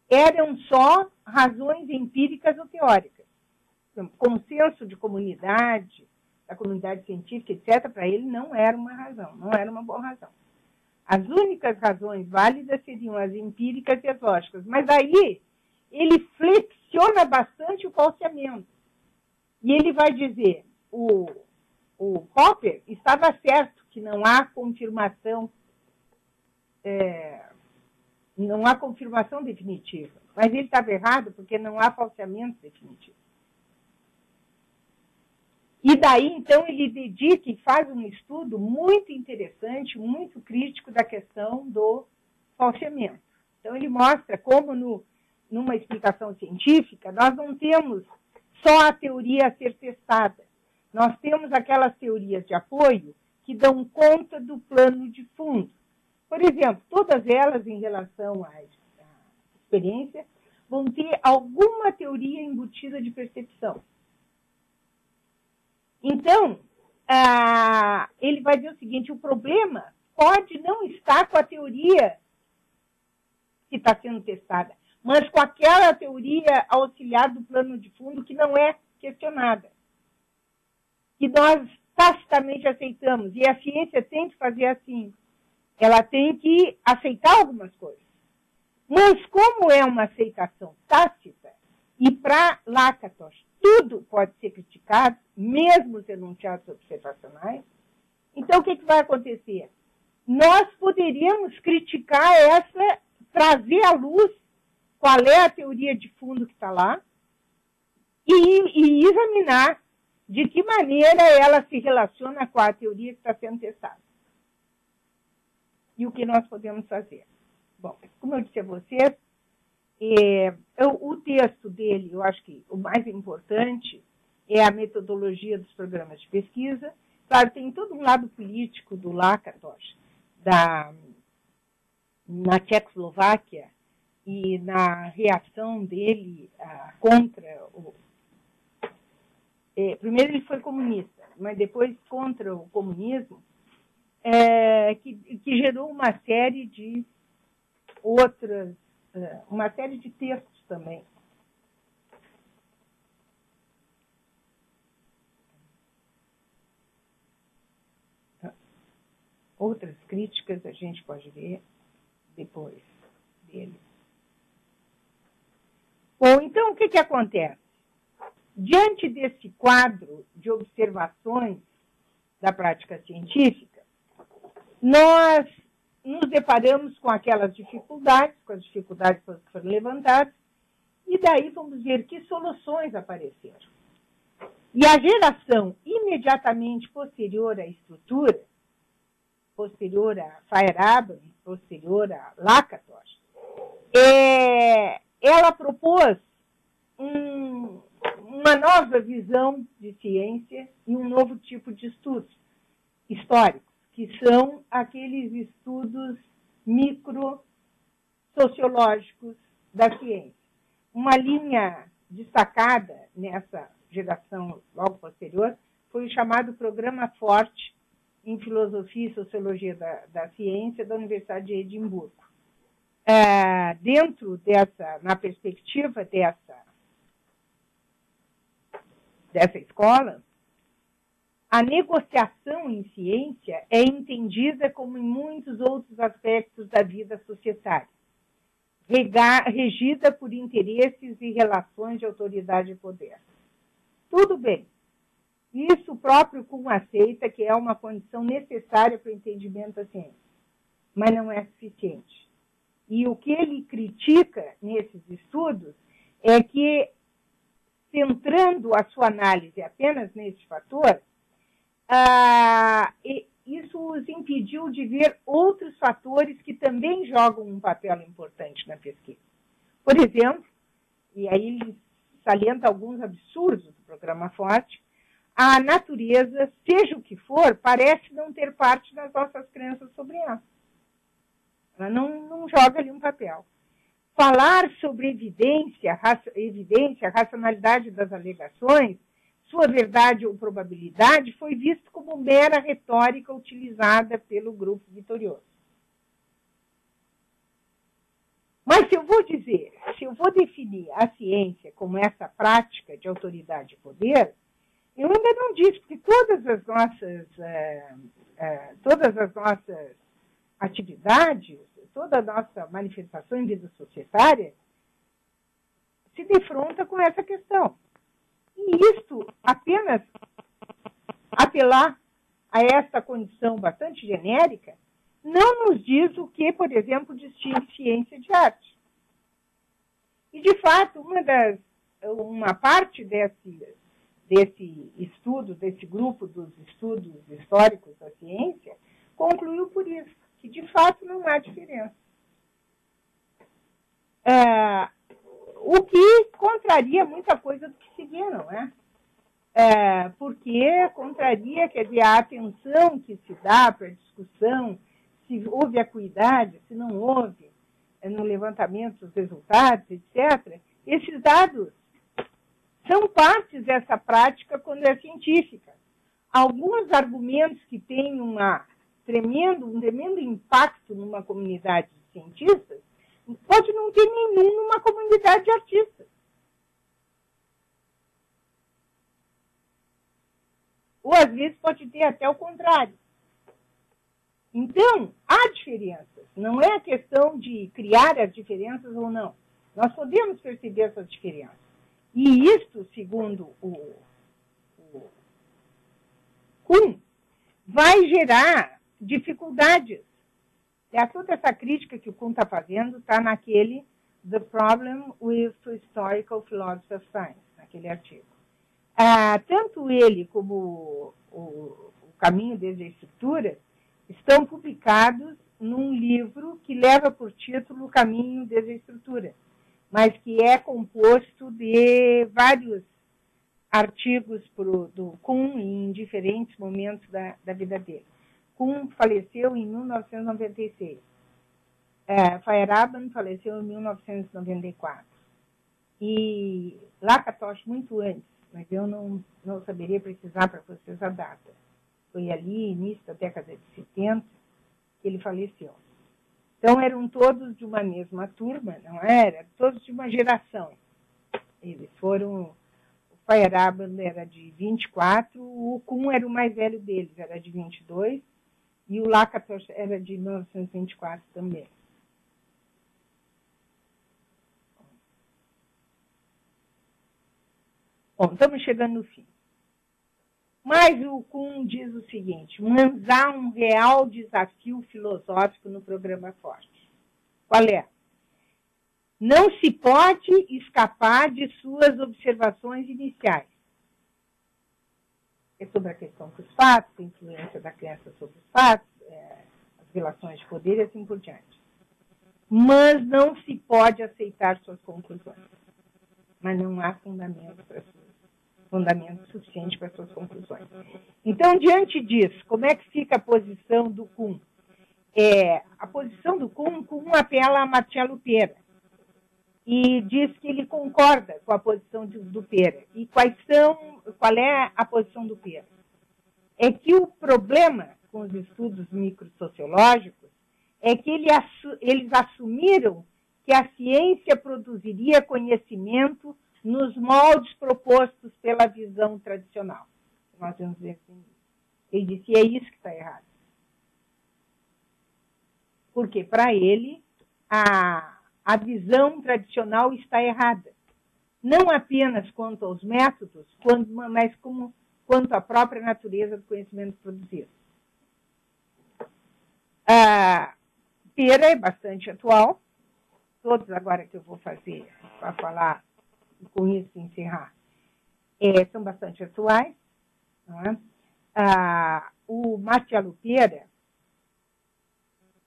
eram só razões empíricas ou teóricas. Consenso de comunidade, da comunidade científica, etc., para ele não era uma razão, não era uma boa razão. As únicas razões válidas seriam as empíricas e as lógicas. Mas aí ele flexiona bastante o falseamento. E ele vai dizer, o Popper estava certo que não há confirmação, definitiva. Mas ele estava errado porque não há falseamento definitivo. E daí, então, ele dedica e faz um estudo muito interessante, muito crítico da questão do falseamento. Então, ele mostra como, numa explicação científica, nós não temos só a teoria a ser testada. Nós temos aquelas teorias de apoio que dão conta do plano de fundo. Por exemplo, todas elas, em relação à experiência, vão ter alguma teoria embutida de percepção. Então, ele vai dizer o seguinte, o problema pode não estar com a teoria que está sendo testada, mas com aquela teoria auxiliar do plano de fundo que não é questionada, que nós tacitamente aceitamos. E a ciência tem que fazer assim, ela tem que aceitar algumas coisas. Mas como é uma aceitação tácita, e para Lakatos tudo pode ser criticado, mesmo os enunciados observacionais, então o que vai acontecer? Nós poderíamos criticar trazer à luz qual é a teoria de fundo que está lá e examinar de que maneira ela se relaciona com a teoria que está sendo testada. E o que nós podemos fazer? Bom, como eu disse a vocês, o texto dele, eu acho que o mais importante é a metodologia dos programas de pesquisa. Claro, tem todo um lado político do Lakatos, na Tchecoslováquia, e na reação dele contra o... primeiro ele foi comunista, mas depois contra o comunismo, que gerou uma série de outras, uma série de textos também. Outras críticas a gente pode ver depois dele. Bom, então o que acontece? Diante desse quadro de observações da prática científica, nós nos deparamos com aquelas dificuldades, com as dificuldades que foram levantadas, e daí vamos ver que soluções apareceram. E a geração imediatamente posterior à estrutura, posterior a Feyerabend, posterior a Lakatos, ela propôs uma nova visão de ciência e um novo tipo de estudos históricos, que são aqueles estudos micro-sociológicos da ciência. Uma linha destacada nessa geração logo posterior foi o chamado Programa Forte em Filosofia e Sociologia da Ciência da Universidade de Edimburgo. Na perspectiva dessa escola, a negociação em ciência é entendida como em muitos outros aspectos da vida societária, regida por interesses e relações de autoridade e poder. Tudo bem. Isso o próprio Kuhn aceita que é uma condição necessária para o entendimento da ciência, mas não é suficiente. E o que ele critica nesses estudos é que, centrando a sua análise apenas nesse fator, isso os impediu de ver outros fatores que também jogam um papel importante na pesquisa. Por exemplo, e aí ele salienta alguns absurdos do Programa Forte, a natureza, seja o que for, parece não ter parte das nossas crenças sobre ela. Ela não joga ali um papel. Falar sobre evidência, racionalidade das alegações, sua verdade ou probabilidade, foi visto como mera retórica utilizada pelo grupo vitorioso. Mas se eu vou dizer se eu vou definir a ciência como essa prática de autoridade e poder, eu ainda não disse, porque todas as nossas atividades, toda a nossa manifestação em vida societária se defronta com essa questão. E isto, apenas apelar a esta condição bastante genérica, não nos diz o que, por exemplo, distingue ciência de arte. E, de fato, uma parte desse estudo, desse grupo dos estudos históricos da ciência, concluiu por isso, que, de fato, não há diferença. O que contraria muita coisa do que se vê, não é? Porque contraria, quer dizer, a atenção que se dá para a discussão, se houve acuidade, se não houve, no levantamento dos resultados, etc. Esses dados são partes dessa prática quando é científica. Alguns argumentos que têm um tremendo impacto numa comunidade de cientistas, pode não ter nenhum numa comunidade de artistas. Ou, às vezes, pode ter até o contrário. Então, há diferenças. Não é a questão de criar as diferenças ou não. Nós podemos perceber essas diferenças. E isto, segundo o Kuhn, vai gerar dificuldades. Toda essa crítica que o Kuhn está fazendo está naquele The Problem with Historical Philosophy of Science, naquele artigo. Tanto ele como o Caminho desde a Estrutura estão publicados num livro que leva por título O Caminho desde a Estrutura, mas que é composto de vários artigos do Kuhn em diferentes momentos da vida dele. Kuhn faleceu em 1996. Feyerabend faleceu em 1994. E Lakatos muito antes, mas eu não saberia precisar para vocês a data. Foi ali, início da década de 70, que ele faleceu. Então, eram todos de uma mesma turma, não era? Todos de uma geração. Eles foram... O Feyerabend era de 24, o Kuhn era o mais velho deles, era de 22, e o Lakatos era de 1924 também. Bom, estamos chegando no fim. Mas o Kuhn diz o seguinte, mas há um real desafio filosófico no programa Forte. Qual é? Não se pode escapar de suas observações iniciais. É sobre a questão dos fatos, a influência da crença sobre os fatos, as relações de poder e assim por diante. Mas não se pode aceitar suas conclusões. Mas não há fundamento suficiente para suas conclusões. Então, diante disso, como é que fica a posição do Kuhn? A posição do Kuhn apela a Marcelo Pera e diz que ele concorda com a posição do Pera. E qual é a posição do Pera? É que o problema com os estudos microsociológicos é que eles assumiram que a ciência produziria conhecimento nos moldes propostos pela visão tradicional. Nós vamos ver assim. Ele disse, é isso que está errado. Porque, para ele, a visão tradicional está errada. Não apenas quanto aos métodos, mas quanto à própria natureza do conhecimento produzido. Pera é bastante atual. Todos agora que eu vou fazer para falar e com isso encerrar, são bastante atuais. Não é? O Marcelo Pera,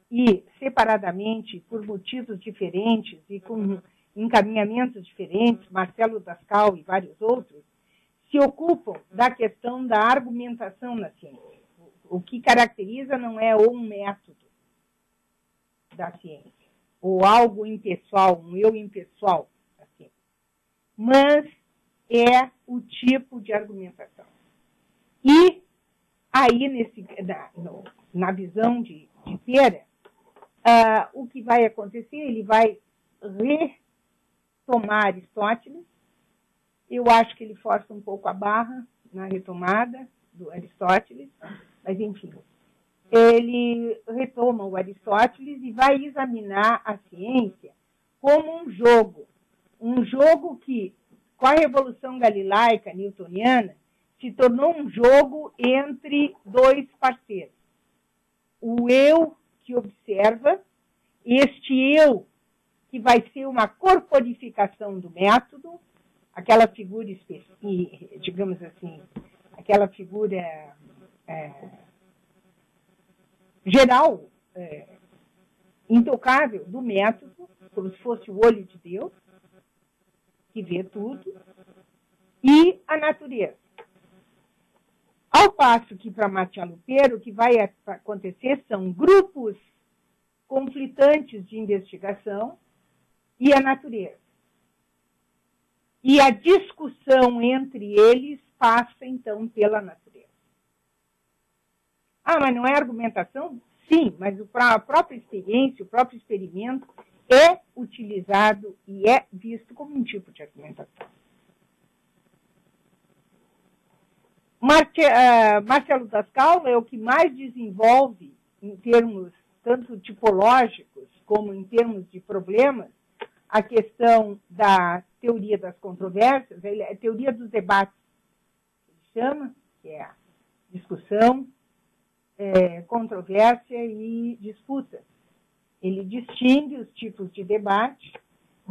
e separadamente, por motivos diferentes e com encaminhamentos diferentes, Marcelo Dascal e vários outros, se ocupam da questão da argumentação na ciência. O que caracteriza não é um método da ciência, ou algo impessoal, um eu impessoal da ciência, mas é o tipo de argumentação. E aí, na visão de Pera, o que vai acontecer, ele vai retomar Aristóteles. Eu acho que ele força um pouco a barra na retomada do Aristóteles, mas, enfim, ele retoma o Aristóteles e vai examinar a ciência como um jogo que, com a Revolução Galilaica Newtoniana, se tornou um jogo entre dois parceiros. O eu que observa, este eu que vai ser uma corporificação do método, aquela figura, digamos assim, aquela figura geral, intocável do método, como se fosse o olho de Deus, que vê tudo, e a natureza. Ao passo que, para Marcial Lupero, o que vai acontecer são grupos conflitantes de investigação e a natureza. E a discussão entre eles passa, então, pela natureza. Ah, mas não é argumentação? Sim, mas a própria experiência, o próprio experimento é utilizado e é visto como um tipo de argumentação. Marcelo Dascal é o que mais desenvolve, em termos tanto tipológicos como em termos de problemas, a questão da teoria das controvérsias, a teoria dos debates, ele chama, que é a discussão, controvérsia e disputa. Ele distingue os tipos de debate,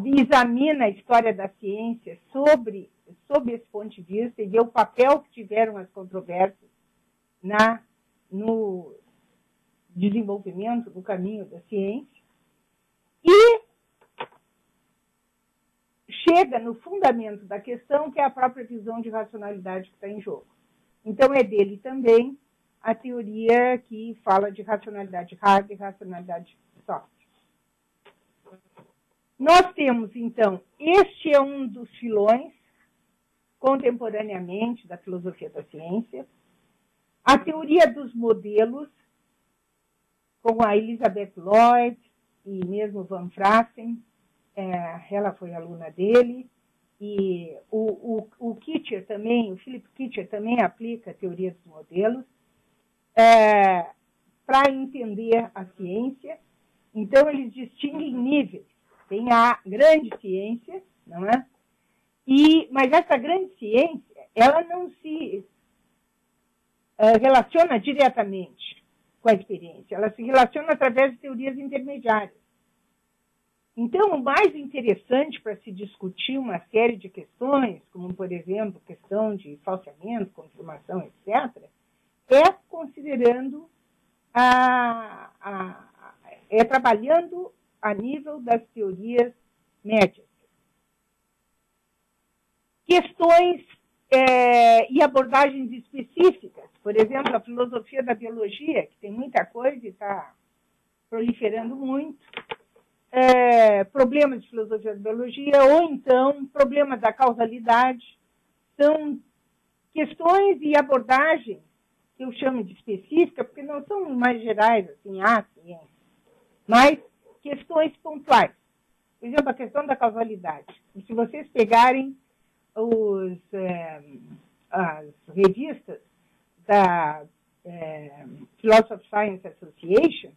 examina a história da ciência sob esse ponto de vista e vê o papel que tiveram as controvérsias no desenvolvimento do caminho da ciência e chega no fundamento da questão, que é a própria visão de racionalidade que está em jogo. Então, é dele também a teoria que fala de racionalidade hard e racionalidade soft. Nós temos, então, este é um dos filões, contemporaneamente, da filosofia da ciência, a teoria dos modelos, com a Elizabeth Lloyd e mesmo Van Frassen, ela foi aluna dele, e o Kitcher também, o Philip Kitcher também aplica a teoria dos modelos para entender a ciência. Então, eles distinguem níveis. Tem a grande ciência, não é? Mas essa grande ciência, ela não se relaciona diretamente com a experiência, ela se relaciona através de teorias intermediárias. Então, o mais interessante para se discutir uma série de questões, como, por exemplo, questão de falseamento, confirmação, etc., é considerando, trabalhando a nível das teorias médias. Questões e abordagens específicas, por exemplo, a filosofia da biologia, que tem muita coisa e está proliferando muito, problemas de filosofia da biologia, ou então problemas da causalidade, são questões e abordagens que eu chamo de específica, porque não são mais gerais, assim, ciência, mas questões pontuais. Por exemplo, a questão da causalidade. E se vocês pegarem as revistas da Philosophy Science Association,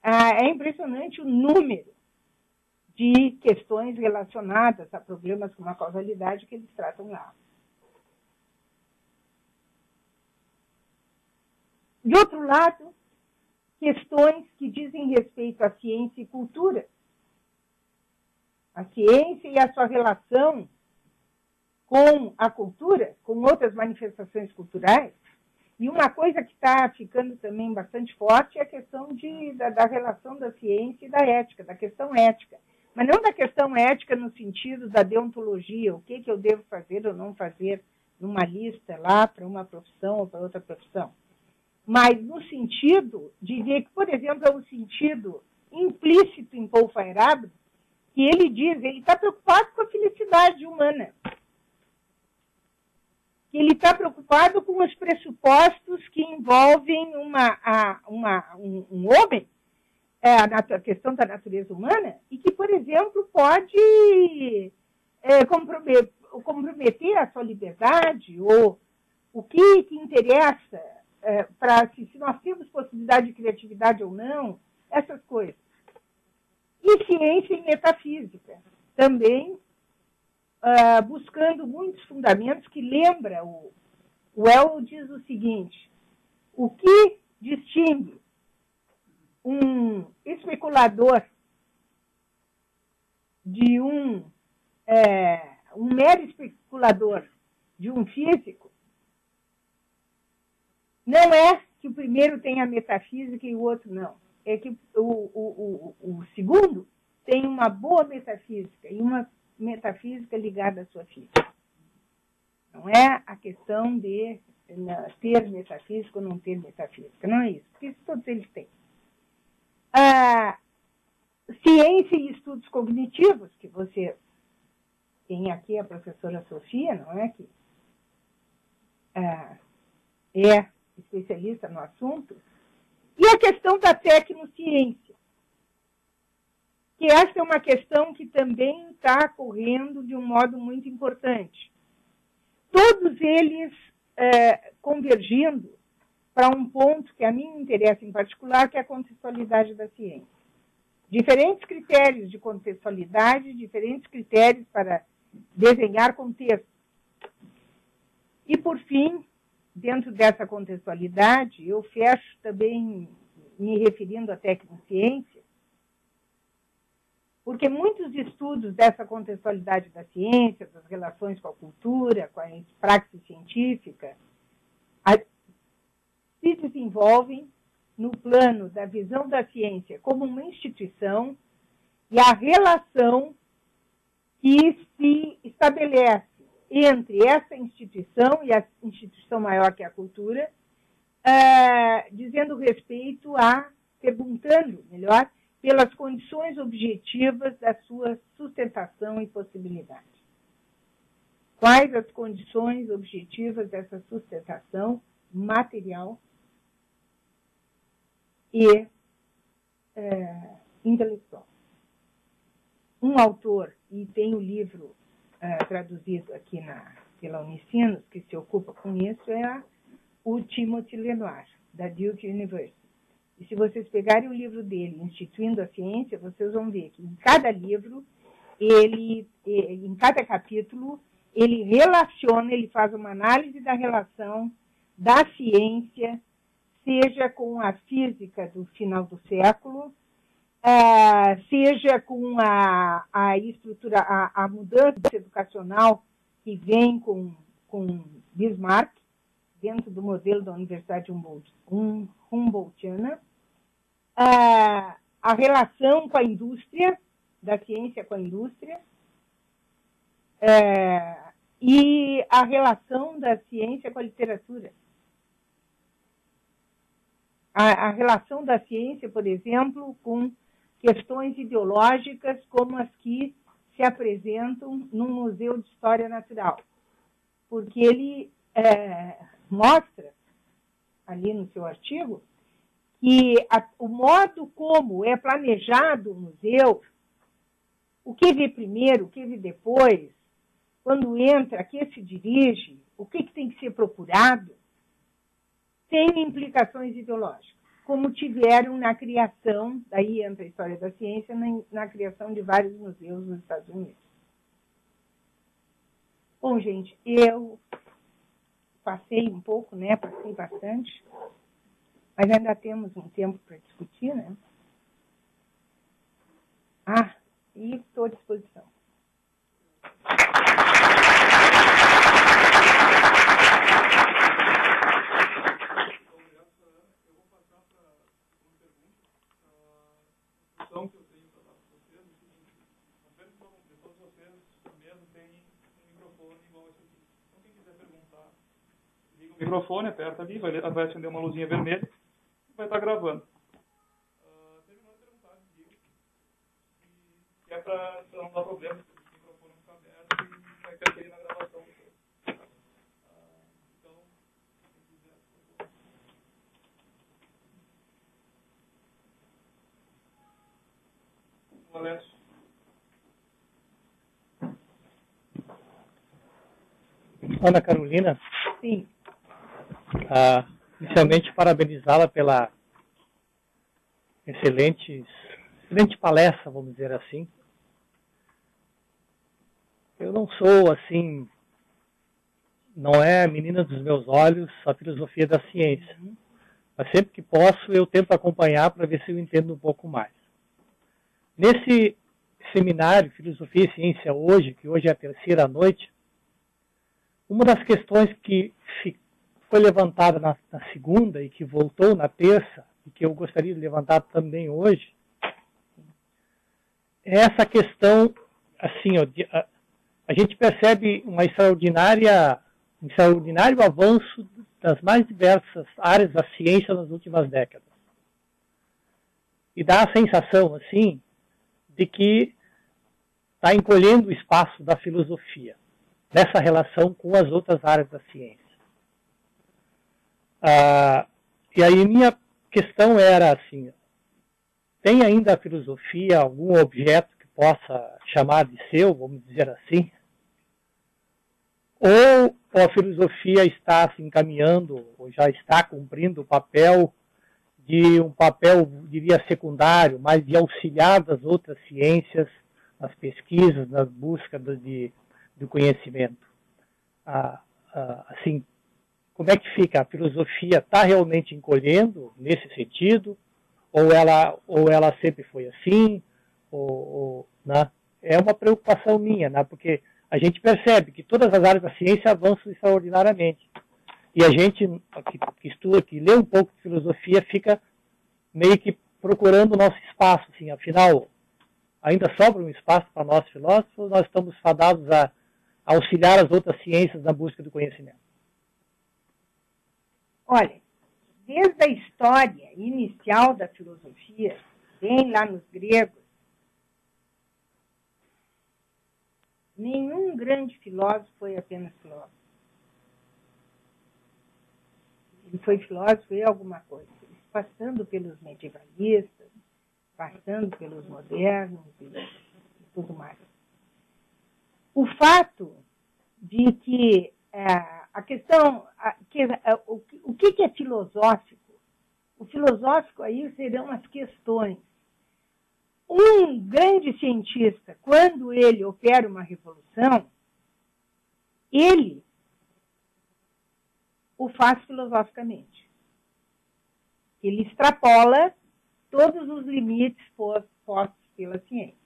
é impressionante o número de questões relacionadas a problemas com a causalidade que eles tratam lá. De outro lado, questões que dizem respeito à ciência e cultura. A ciência e a sua relação com a cultura, com outras manifestações culturais. E uma coisa que está ficando também bastante forte é a questão da relação da ciência e da ética, da questão ética. Mas não da questão ética no sentido da deontologia, o que eu devo fazer ou não fazer numa lista lá para uma profissão ou para outra profissão. Mas no sentido de ver que, por exemplo, é um sentido implícito em Paul Feyerabend, que ele diz, ele está preocupado com a felicidade humana. Que ele está preocupado com os pressupostos que envolvem um homem, a questão da natureza humana, e que, por exemplo, pode comprometer a sua liberdade, ou o que interessa para se nós temos possibilidade de criatividade ou não, essas coisas. E ciência e metafísica, também buscando muitos fundamentos que lembra, o Elwell diz o seguinte: o que distingue um especulador de um mero especulador de um físico não é que o primeiro tem a metafísica e o outro não. É que o segundo tem uma boa metafísica e uma metafísica ligada à sua física. Não é a questão de ter metafísica ou não ter metafísica. Não é isso, porque isso todos eles têm. Ciência e estudos cognitivos, que você tem aqui a professora Sofia, não é? Que é especialista no assunto. E a questão da tecnociência, que essa é uma questão que também está correndo de um modo muito importante. Todos eles convergindo para um ponto que a mim me interessa em particular, que é a contextualidade da ciência. Diferentes critérios de contextualidade, diferentes critérios para desenhar contexto. E, por fim, dentro dessa contextualidade, eu fecho também me referindo à tecnociência, porque muitos estudos dessa contextualidade da ciência, das relações com a cultura, com a praxis científica, se desenvolvem no plano da visão da ciência como uma instituição e a relação que se estabelece entre essa instituição e a instituição maior que é a cultura, dizendo respeito perguntando, melhor, pelas condições objetivas da sua sustentação e possibilidade. Quais as condições objetivas dessa sustentação material e intelectual? Um autor, e tem o livro traduzido aqui pela Unicinos, que se ocupa com isso, é o Timothy Lenoir, da Duke University. E se vocês pegarem o livro dele, Instituindo a Ciência, vocês vão ver que em cada livro, em cada capítulo, ele relaciona, ele faz uma análise da relação da ciência, seja com a física do final do século, seja com a estrutura, a mudança educacional que vem com Bismarck, dentro do modelo da Universidade Humboldtiana, a relação com a indústria, da ciência com a indústria, e a relação da ciência com a literatura. A relação da ciência, por exemplo, com questões ideológicas como as que se apresentam no Museu de História Natural. Porque ele mostra, ali no seu artigo, que o modo como é planejado o museu, o que vê primeiro, o que vê depois, quando entra, a que se dirige, o que tem que ser procurado, tem implicações ideológicas, como tiveram na criação, daí entra a história da ciência, na criação de vários museus nos Estados Unidos. Bom, gente, eu passei um pouco, né? Passei bastante, mas ainda temos um tempo para discutir, né? E estou à disposição. Que eu tenho para dar para vocês, de todos vocês mesmo tem um microfone igual esse aqui. Então, quem quiser perguntar, liga o microfone, aperta ali, vai acender uma luzinha vermelha e vai estar gravando. Terminou de perguntar, que é para não dar problema, se o microfone não ficar aberto e vai interferir na gravação. Então, quem quiser, por favor. Alessio. Ana Carolina. Sim. Inicialmente, parabenizá-la pela excelente palestra, vamos dizer assim. Eu não sou, assim, não é a menina dos meus olhos a filosofia da ciência. Mas sempre que posso, eu tento acompanhar para ver se eu entendo um pouco mais. Nesse seminário Filosofia e Ciência hoje, que hoje é a terceira noite, uma das questões que foi levantada na segunda e que voltou na terça, e que eu gostaria de levantar também hoje, é essa questão, assim, a gente percebe um extraordinário avanço das mais diversas áreas da ciência nas últimas décadas. E dá a sensação, assim, de que está encolhendo o espaço da filosofia, nessa relação com as outras áreas da ciência. E aí minha questão era assim, tem ainda a filosofia algum objeto que possa chamar de seu, vamos dizer assim? Ou a filosofia está se encaminhando, ou já está cumprindo o papel de um papel, diria, secundário, mas de auxiliar das outras ciências, nas pesquisas, nas buscas do conhecimento? Assim, como é que fica? A filosofia está realmente encolhendo nesse sentido? Ou ela sempre foi assim? Né? É uma preocupação minha, né? Porque a gente percebe que todas as áreas da ciência avançam extraordinariamente. E a gente que estuda, que lê um pouco de filosofia, fica meio que procurando o nosso espaço. Assim, afinal, ainda sobra um espaço para nós filósofos, nós estamos fadados a auxiliar as outras ciências na busca do conhecimento. Olha, desde a história inicial da filosofia, bem lá nos gregos, nenhum grande filósofo foi apenas filósofo. Ele foi filósofo em alguma coisa, passando pelos medievalistas, passando pelos modernos e tudo mais. O fato de que a questão, o que é filosófico? O filosófico aí serão as questões. Um grande cientista, quando ele opera uma revolução, ele o faz filosoficamente. Ele extrapola todos os limites postos pela ciência.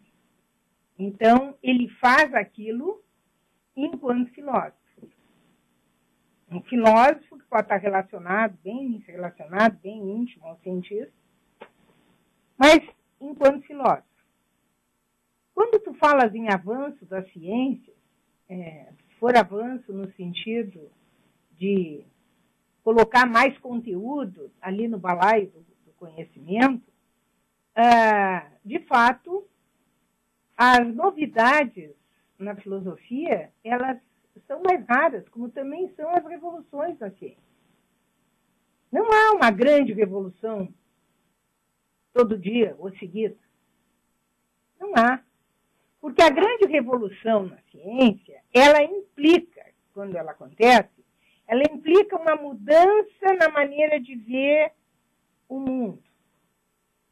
Então, ele faz aquilo enquanto filósofo. Um filósofo que pode estar bem relacionado, bem íntimo ao cientista, mas enquanto filósofo. Quando tu falas em avanço da ciência, se for avanço no sentido de colocar mais conteúdo ali no balaio do conhecimento, de fato, as novidades na filosofia, elas são mais raras, como também são as revoluções da ciência. Não há uma grande revolução todo dia ou seguida. Não há. Porque a grande revolução na ciência, ela implica, quando ela acontece, ela implica uma mudança na maneira de ver o mundo,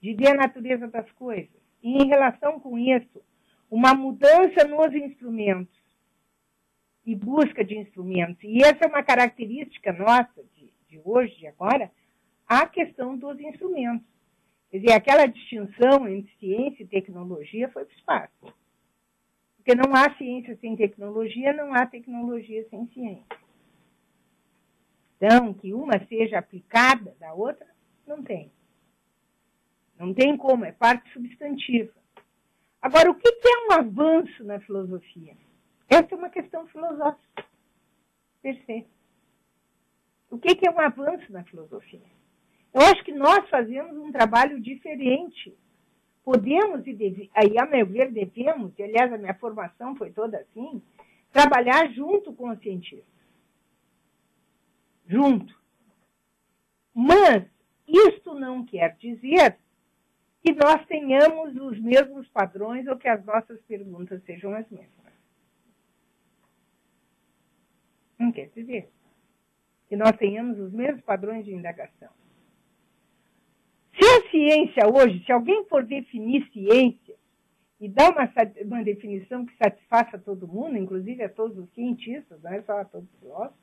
de ver a natureza das coisas. E, em relação com isso, uma mudança nos instrumentos e busca de instrumentos. E essa é uma característica nossa de hoje, de agora, a questão dos instrumentos. Quer dizer, aquela distinção entre ciência e tecnologia foi para o espaço. Porque não há ciência sem tecnologia, não há tecnologia sem ciência. Então, que uma seja aplicada da outra, não tem. Não tem como, é parte substantiva. Agora, o que é um avanço na filosofia? Essa é uma questão filosófica, per se. O que é um avanço na filosofia? Eu acho que nós fazemos um trabalho diferente. Podemos, aí a meu ver, devemos, e aliás a minha formação foi toda assim, trabalhar junto com os cientistas. Junto. Mas isto não quer dizer que nós tenhamos os mesmos padrões ou que as nossas perguntas sejam as mesmas. Não quer dizer que nós tenhamos os mesmos padrões de indagação. Se a ciência hoje, se alguém for definir ciência e dar uma definição que satisfaça todo mundo, inclusive a todos os cientistas, não é só a todos os filósofos,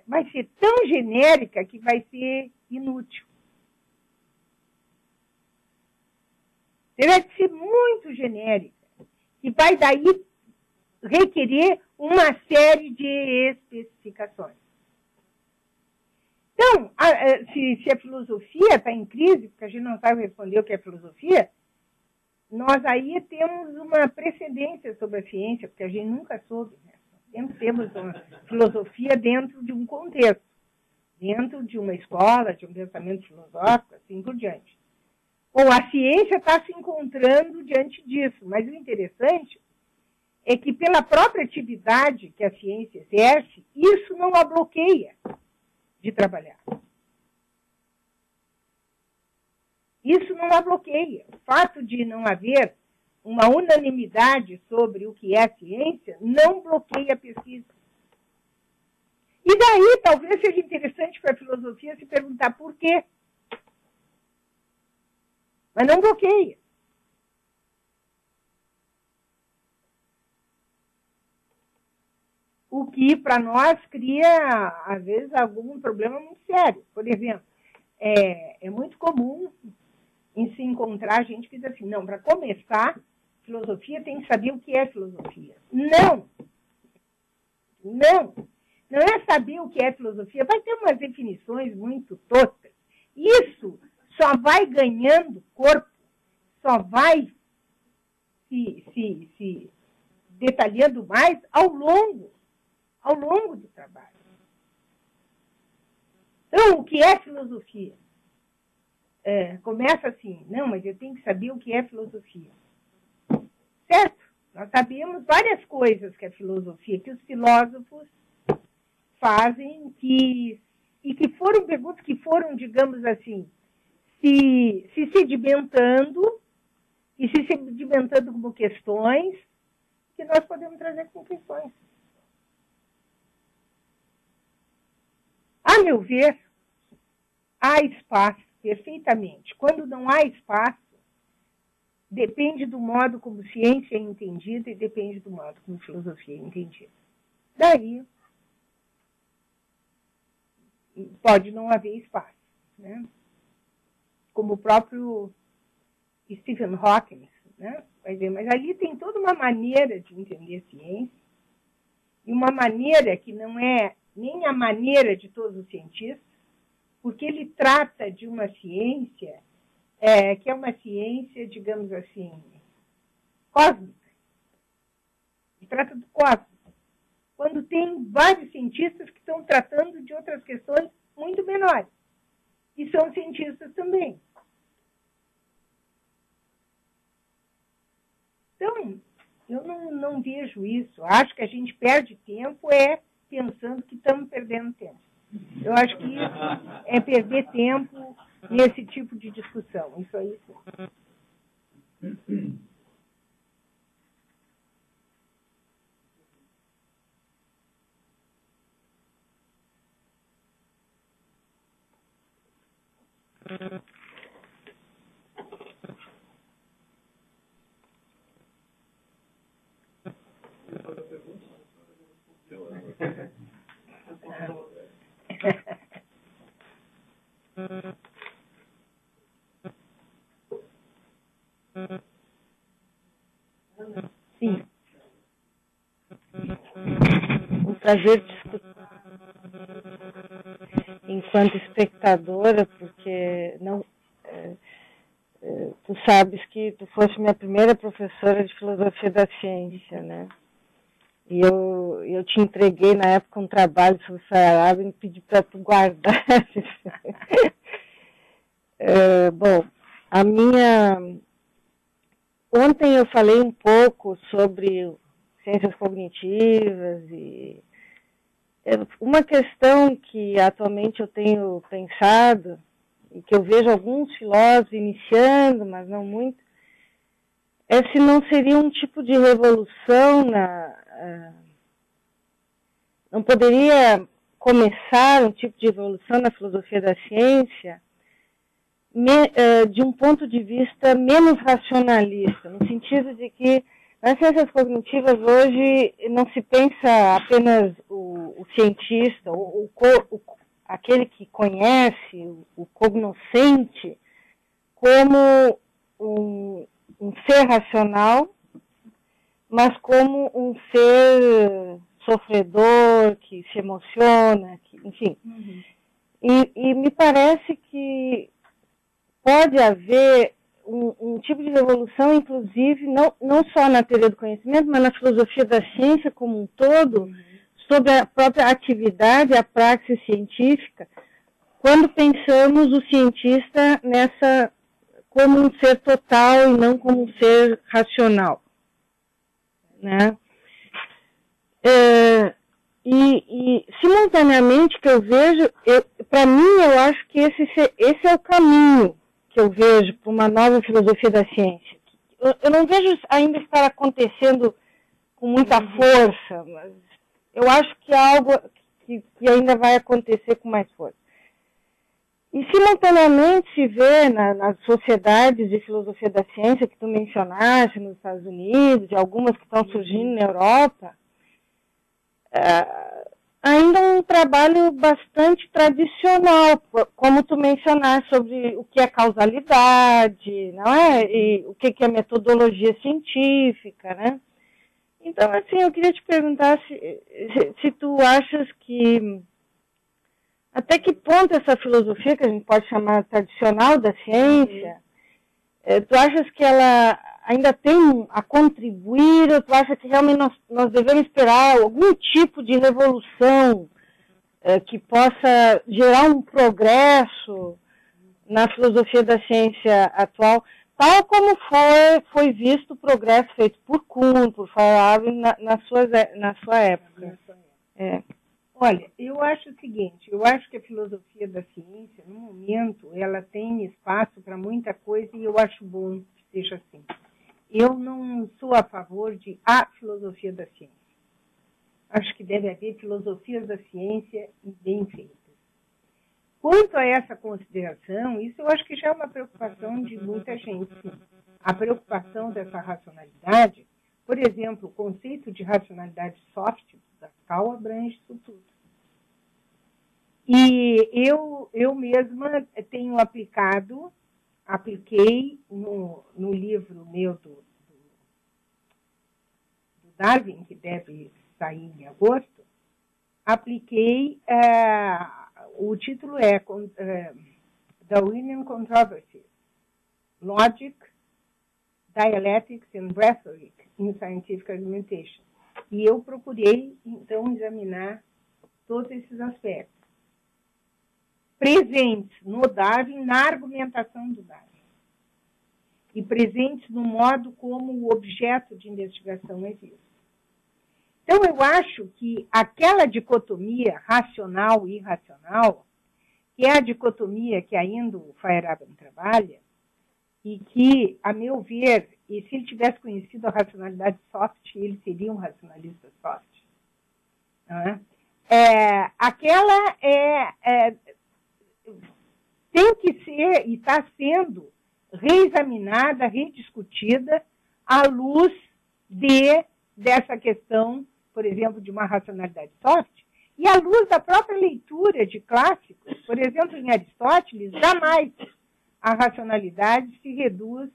vai ser tão genérica que vai ser inútil. Terá que ser muito genérica, que vai daí requerer uma série de especificações. Então, se a filosofia está em crise, porque a gente não sabe responder o que é filosofia, nós aí temos uma precedência sobre a ciência, porque a gente nunca soube, né? Sempre temos uma filosofia dentro de um contexto, dentro de uma escola, de um pensamento filosófico, assim por diante. Bom, a ciência está se encontrando diante disso, mas o interessante é que pela própria atividade que a ciência exerce, isso não a bloqueia de trabalhar. Isso não a bloqueia. O fato de não haver uma unanimidade sobre o que é ciência não bloqueia a pesquisa. E daí talvez seja interessante para a filosofia se perguntar por quê. Mas não bloqueia. O que, para nós, cria, às vezes, algum problema muito sério. Por exemplo, é muito comum em se encontrar gente que diz assim, não, para começar, filosofia tem que saber o que é filosofia. Não! Não! Não é saber o que é filosofia. Vai ter umas definições muito toscas. Isso só vai ganhando corpo, só vai se detalhando mais ao longo do trabalho. Então, o que é filosofia? Começa assim, não, mas eu tenho que saber o que é filosofia. Certo? Nós sabemos várias coisas que é filosofia, que os filósofos fazem, e que foram perguntas que foram, digamos assim, se sedimentando, e se sedimentando como questões, que nós podemos trazer como questões. A meu ver, há espaço, perfeitamente. Quando não há espaço, depende do modo como ciência é entendida e depende do modo como filosofia é entendida. Daí, pode não haver espaço, né? Como o próprio Stephen Hawking, né? Vai ver, mas ali tem toda uma maneira de entender ciência, e uma maneira que não é nem a maneira de todos os cientistas, porque ele trata de uma ciência que é uma ciência, digamos assim, cósmica. Ele trata do cosmos. Quando tem vários cientistas que estão tratando de outras questões muito menores. E são cientistas também. Então, eu não vejo isso. Acho que a gente perde tempo pensando que estamos perdendo tempo. Eu acho que isso é perder tempo nesse tipo de discussão. Isso aí sim. Sim. Um prazer te escutar enquanto espectadora, porque não, tu sabes que tu foste minha primeira professora de filosofia da ciência, né? E eu te entreguei na época um trabalho sobre Feyerabend e pedi para tu guardar. Bom, ontem eu falei um pouco sobre ciências cognitivas e uma questão que atualmente eu tenho pensado e que eu vejo alguns filósofos iniciando, mas não muito, é se não seria um tipo de revolução não poderia começar um tipo de evolução na filosofia da ciência de um ponto de vista menos racionalista, no sentido de que nas ciências cognitivas hoje não se pensa apenas o cientista, aquele que conhece, o cognoscente, como um ser racional, mas como um ser sofredor, que se emociona, enfim. Uhum. E me parece que pode haver um tipo de revolução, inclusive, não só na teoria do conhecimento, mas na filosofia da ciência como um todo, sobre a própria atividade, a praxis científica, quando pensamos o cientista como um ser total e não como um ser racional. Né? E simultaneamente que eu vejo, para mim eu acho que esse é o caminho que eu vejo para uma nova filosofia da ciência. Eu não vejo ainda estar acontecendo com muita força, mas eu acho que é algo que ainda vai acontecer com mais força. E simultaneamente se vê nas sociedades de filosofia da ciência que tu mencionaste nos Estados Unidos, de algumas que estão surgindo na Europa, ainda um trabalho bastante tradicional, como tu mencionaste, sobre o que é causalidade, não é? E o que é metodologia científica, né? Então, assim, eu queria te perguntar se tu achas que até que ponto essa filosofia, que a gente pode chamar tradicional da ciência, tu achas que ela ainda tem a contribuir, ou tu acha que realmente nós devemos esperar algum tipo de revolução que possa gerar um progresso na filosofia da ciência atual, tal como foi visto o progresso feito por Kuhn, por Feyerabend na sua época? Olha, eu acho o seguinte, eu acho que a filosofia da ciência, no momento, ela tem espaço para muita coisa e eu acho bom que seja assim. Eu não sou a favor de a filosofia da ciência. Acho que deve haver filosofias da ciência bem feitas. Quanto a essa consideração, isso eu acho que já é uma preocupação de muita gente. Sim. A preocupação dessa racionalidade, por exemplo, o conceito de racionalidade soft da Cal abrange isso tudo. E eu mesma tenho apliquei no livro meu do Darwin, que deve sair em agosto, apliquei, o título é Darwinian Controversies, Logic, Dialectics and Rhetoric in Scientific Argumentation. E eu procurei, então, examinar todos esses aspectos presentes no Darwin, na argumentação do Darwin, e presentes no modo como o objeto de investigação é visto. Então, eu acho que aquela dicotomia racional e irracional, que é a dicotomia que ainda o Feyerabend trabalha, e que, a meu ver, e se ele tivesse conhecido a racionalidade soft, ele seria um racionalista soft. Não é? Aquela tem que ser, e está sendo, reexaminada, rediscutida, à luz dessa questão, por exemplo, de uma racionalidade soft, e à luz da própria leitura de clássicos. Por exemplo, em Aristóteles, jamais a racionalidade se reduz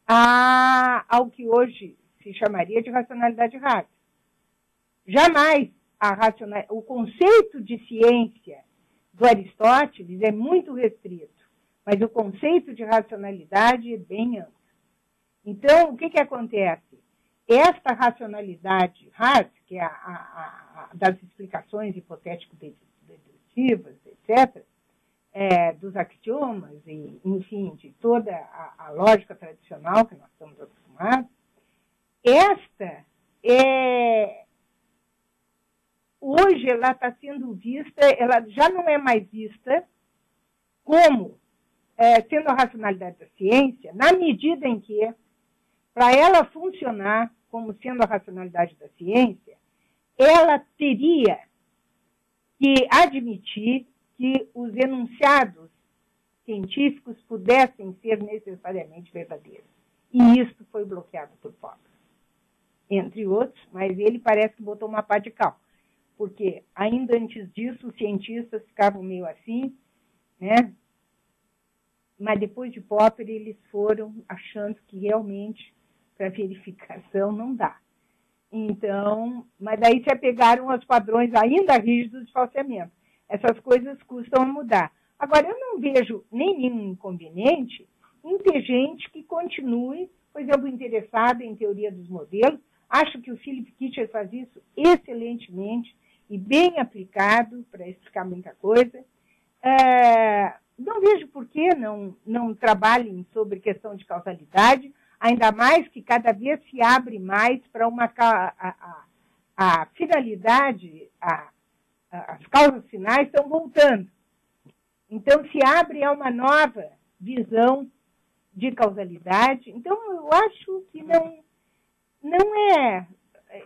ao que hoje se chamaria de racionalidade rasa. Jamais o conceito de ciência do Aristóteles é muito restrito, mas o conceito de racionalidade é bem amplo. Então, o que acontece? Esta racionalidade rasa, que é das explicações hipotético-dedutivas, etc., dos axiomas, e, enfim, de toda a lógica tradicional que nós estamos acostumados, esta hoje ela está sendo vista, ela já não é mais vista como sendo a racionalidade da ciência, na medida em que, para ela funcionar como sendo a racionalidade da ciência, ela teria que admitir que os enunciados científicos pudessem ser necessariamente verdadeiros. E isso foi bloqueado por Popper, entre outros, mas ele parece que botou uma pá de cal, porque ainda antes disso os cientistas ficavam meio assim, né? Mas depois de Popper eles foram achando que realmente para verificação não dá. Então, mas daí se apegaram aos padrões ainda rígidos de falseamento. Essas coisas custam a mudar. Agora, eu não vejo nenhum inconveniente em ter gente que continue, por exemplo, interessada em teoria dos modelos. Acho que o Philip Kitcher faz isso excelentemente e bem aplicado para explicar muita coisa. Não vejo por que não trabalhem sobre questão de causalidade, ainda mais que cada vez se abre mais para a finalidade, as causas finais estão voltando. Então, se abre a uma nova visão de causalidade. Então, eu acho que não é...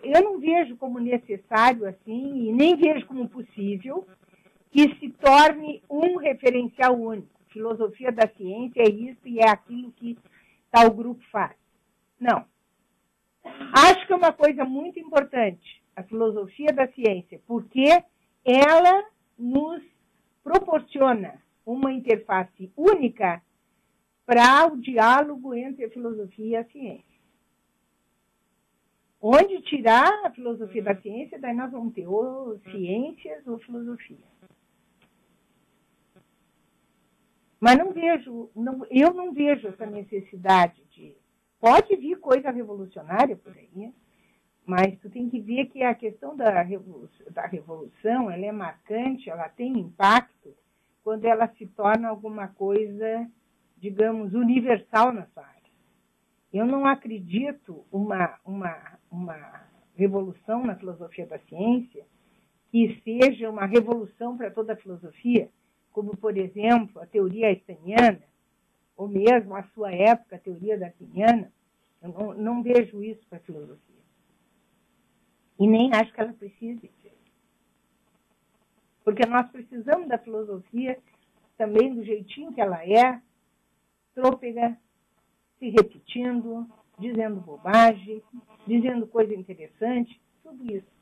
Eu não vejo como necessário assim, e nem vejo como possível, que se torne um referencial único. Filosofia da ciência é isso e é aquilo que tal grupo faz. Não. Acho que é uma coisa muito importante, a filosofia da ciência, porque ela nos proporciona uma interface única para o diálogo entre a filosofia e a ciência. Onde tirar a filosofia da ciência, daí nós vamos ter ou ciências ou filosofia. Mas eu não vejo essa necessidade de... Pode vir coisa revolucionária por aí, mas tu tem que ver que a questão da revolução, ela é marcante, ela tem impacto quando ela se torna alguma coisa, digamos, universal na sua área. Eu não acredito uma revolução na filosofia da ciência que seja uma revolução para toda a filosofia, como, por exemplo, a teoria einsteiniana, ou mesmo a sua época, a teoria darwiniana. Eu não vejo isso para a filosofia. E nem acho que ela precise ser. Porque nós precisamos da filosofia também do jeitinho que ela é, trôpega, se repetindo, dizendo bobagem, dizendo coisa interessante, tudo isso.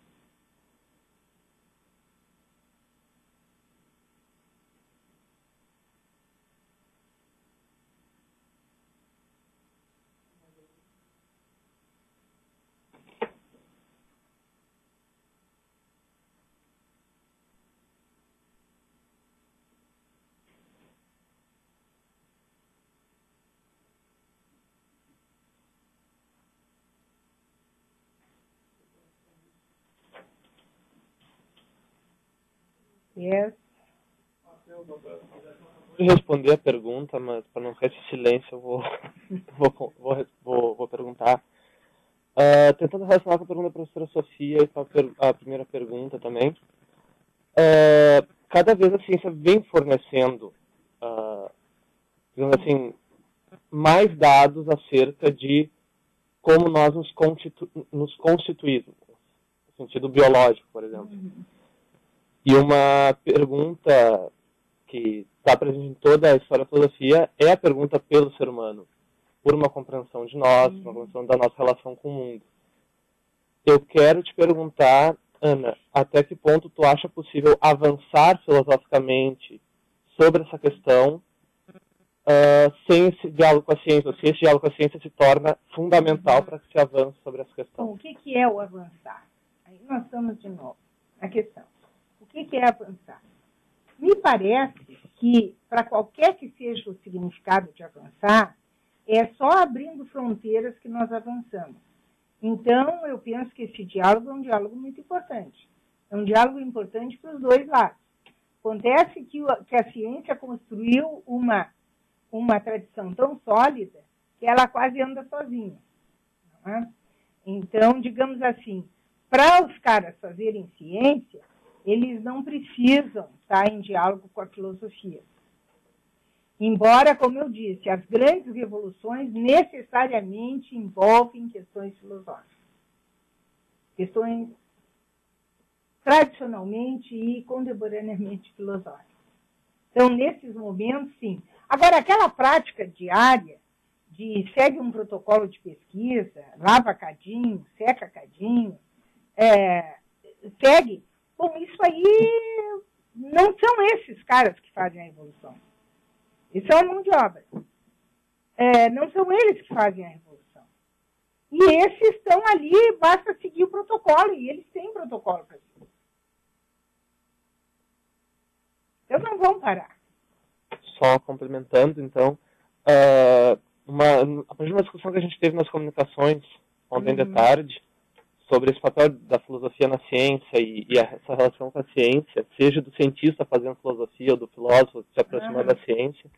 Yes. Vou responder a pergunta, mas para não ficar esse silêncio, eu vou perguntar. Tentando relacionar com a pergunta da professora Sofia e com a primeira pergunta também. Cada vez a ciência vem fornecendo, digamos assim, mais dados acerca de como nós nos constituímos, no sentido biológico, por exemplo. E uma pergunta que está presente em toda a história da filosofia é a pergunta pelo ser humano, por uma compreensão de nós, uma compreensão da nossa relação com o mundo. Eu quero te perguntar, Ana, até que ponto tu acha possível avançar filosoficamente sobre essa questão sem esse diálogo com a ciência, ou se esse diálogo com a ciência se torna fundamental para que se avance sobre essa questão? Bom, o que é o avançar? Aí nós estamos de novo na questão. O que é avançar? Me parece que, para qualquer que seja o significado de avançar, é só abrindo fronteiras que nós avançamos. Então, eu penso que esse diálogo é um diálogo muito importante. É um diálogo importante para os dois lados. Acontece que a ciência construiu uma tradição tão sólida que ela quase anda sozinha. Não é? Então, digamos assim, para os caras fazerem ciência, eles não precisam estar em diálogo com a filosofia. Embora, como eu disse, as grandes revoluções necessariamente envolvem questões filosóficas. Questões tradicionalmente e contemporaneamente filosóficas. Então, nesses momentos, sim. Agora, aquela prática diária de segue um protocolo de pesquisa, lava cadinho, seca cadinho, segue. Bom, isso aí não são esses caras que fazem a evolução. Isso é uma mão de obra. Não são eles que fazem a evolução. E esses estão ali, basta seguir o protocolo, e eles têm protocolo para seguir. Então não vão parar. Só complementando, então, a partir de uma discussão que a gente teve nas comunicações ontem de tarde, sobre esse papel da filosofia na ciência e essa relação com a ciência, seja do cientista fazendo filosofia ou do filósofo se aproximando da ciência,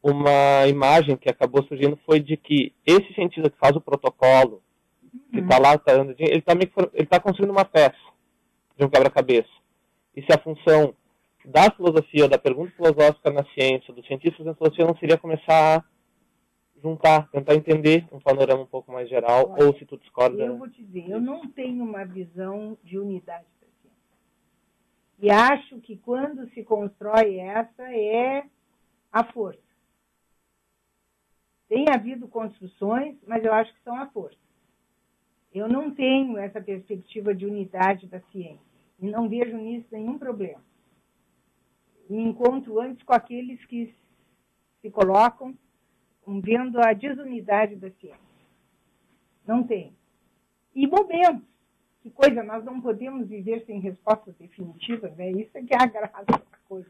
uma imagem que acabou surgindo foi de que esse cientista que faz o protocolo, que está lá, ele está construindo uma peça de um quebra-cabeça. E se a função da filosofia, da pergunta filosófica na ciência, dos cientistas na filosofia, não seria começar a juntar, tentar entender um panorama um pouco mais geral, ou se tu discorda... Eu vou te dizer, eu não tenho uma visão de unidade da ciência. E acho que quando se constrói essa é a força. Tem havido construções, mas eu acho que são a força. Eu não tenho essa perspectiva de unidade da ciência. E não vejo nisso nenhum problema. Me encontro antes com aqueles que se colocam vendo a desunidade da ciência. Não tem. E momentos. Que coisa, nós não podemos viver sem respostas definitivas, né? Isso é que é a graça da coisa.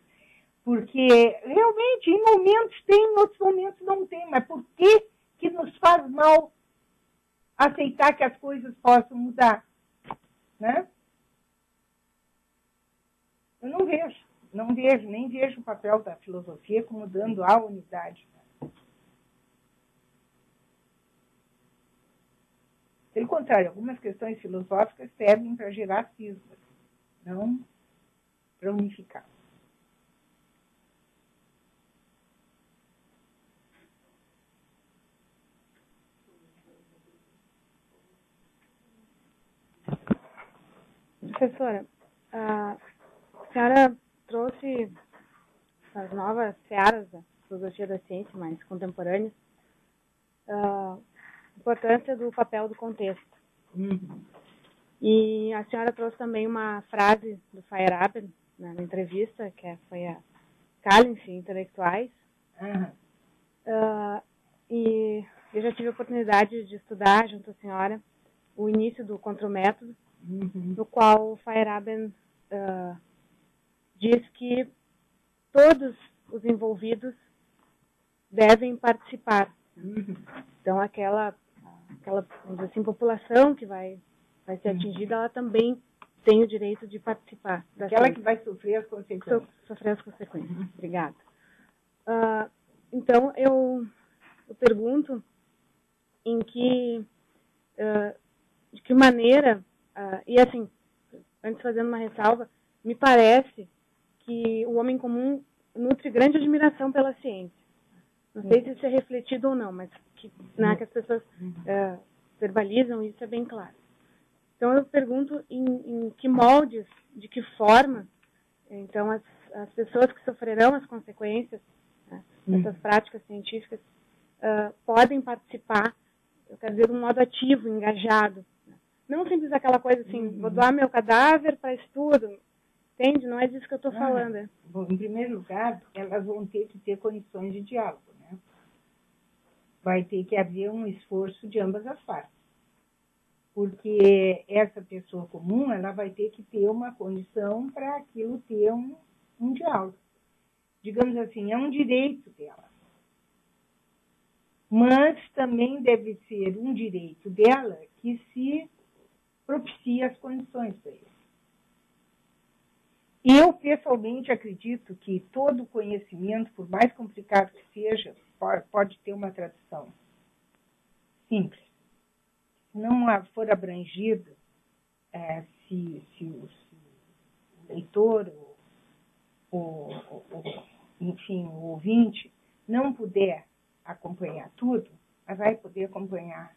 Porque, realmente, em momentos tem, em outros momentos não tem. Mas por que nos faz mal aceitar que as coisas possam mudar? Né? Eu não vejo, nem vejo o papel da filosofia como dando a unidade. Pelo contrário, algumas questões filosóficas servem para gerar cismas, não para unificar. Professora, a senhora trouxe as novas searas da filosofia da ciência mais contemporâneas, a importância do papel do contexto. E a senhora trouxe também uma frase do Feyerabend, na entrevista, que foi a Calem-se intelectuais. E eu já tive a oportunidade de estudar junto à senhora o início do Contra-o-Método, no qual o Feyerabend diz que todos os envolvidos devem participar. Então, aquela vamos dizer assim, população que vai ser atingida, ela também tem o direito de participar. Aquela que vai sofrer as consequências. Sofrer as consequências. Obrigada. Então, eu pergunto de que maneira, e assim, antes fazendo uma ressalva, me parece que o homem comum nutre grande admiração pela ciência. Não sei se isso é refletido ou não, mas que as pessoas verbalizam, isso é bem claro. Então, eu pergunto em que moldes, de que forma, então, as pessoas que sofrerão as consequências dessas práticas científicas podem participar, eu quero dizer, de um modo ativo, engajado. Não simples aquela coisa assim, vou doar meu cadáver para estudo. Entende? Não é disso que eu estou falando. Bom, em primeiro lugar, elas vão ter que ter condições de diálogo, né? Vai ter que haver um esforço de ambas as partes. Porque essa pessoa comum, ela vai ter que ter uma condição para aquilo ter um diálogo. Digamos assim, é um direito dela. Mas também deve ser um direito dela que se propicie as condições para isso. Eu, pessoalmente, acredito que todo conhecimento, por mais complicado que seja, pode ter uma tradução simples. Se não for abrangido, se o leitor, enfim, o ouvinte, não puder acompanhar tudo, mas vai poder acompanhar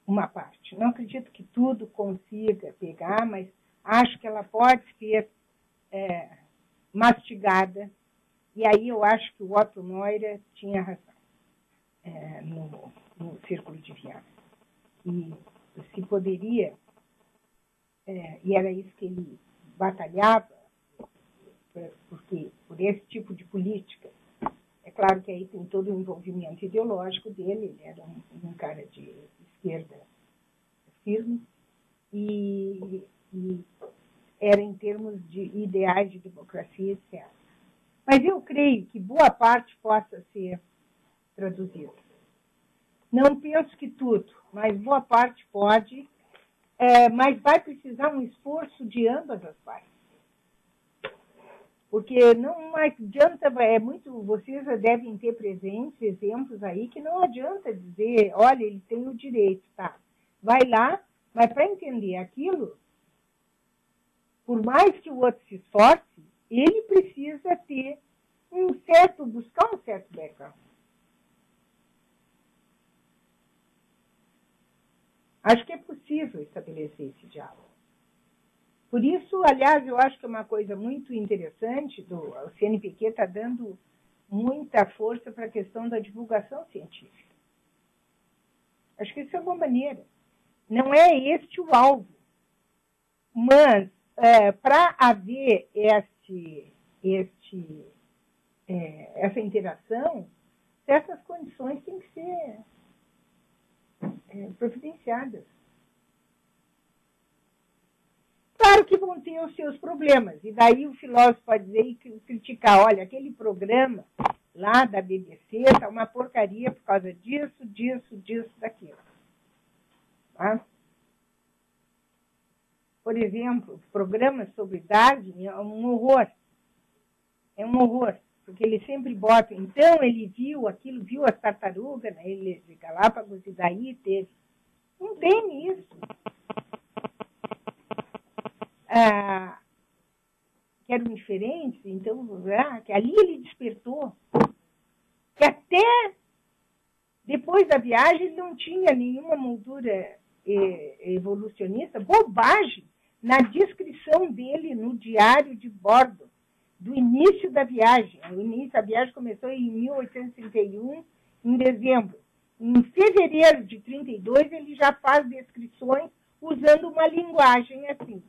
uma parte. Não acredito que tudo consiga pegar, mas acho que ela pode ser mastigada, e aí eu acho que o Otto Neura tinha razão no Círculo de Viana. E se poderia, e era isso que ele batalhava, porque por esse tipo de política. É claro que aí tem todo o envolvimento ideológico dele, ele era um cara de esquerda firme, e era em termos de ideais de democracia, etc. Mas eu creio que boa parte possa ser traduzida. Não penso que tudo, mas boa parte pode, mas vai precisar um esforço de ambas as partes. Porque não adianta, vocês já devem ter presentes exemplos aí que não adianta dizer, olha, ele tem o direito, tá? Vai lá, mas para entender aquilo, por mais que o outro se esforce, ele precisa ter buscar um certo background. Acho que é possível estabelecer esse diálogo. Por isso, aliás, eu acho que é uma coisa muito interessante, o CNPq está dando muita força para a questão da divulgação científica. Acho que isso é uma maneira. Não é este o alvo, mas para haver essa interação, essas condições têm que ser providenciadas. Claro que vão ter os seus problemas, e daí o filósofo pode dizer e criticar, olha, aquele programa lá da BBC está uma porcaria por causa disso, daquilo. Tá? Por exemplo, programas sobre Darwin é um horror. É um horror, porque ele sempre bota, então ele viu aquilo, viu as tartarugas na Ilha de Galápagos, e daí teve. Não tem isso. Que eram diferentes, então, que ali ele despertou. Que até depois da viagem ele não tinha nenhuma moldura evolucionista, bobagem, na descrição dele no diário de bordo, do início da viagem. O início da viagem começou em 1831, em dezembro. Em fevereiro de 32, ele já faz descrições usando uma linguagem assim.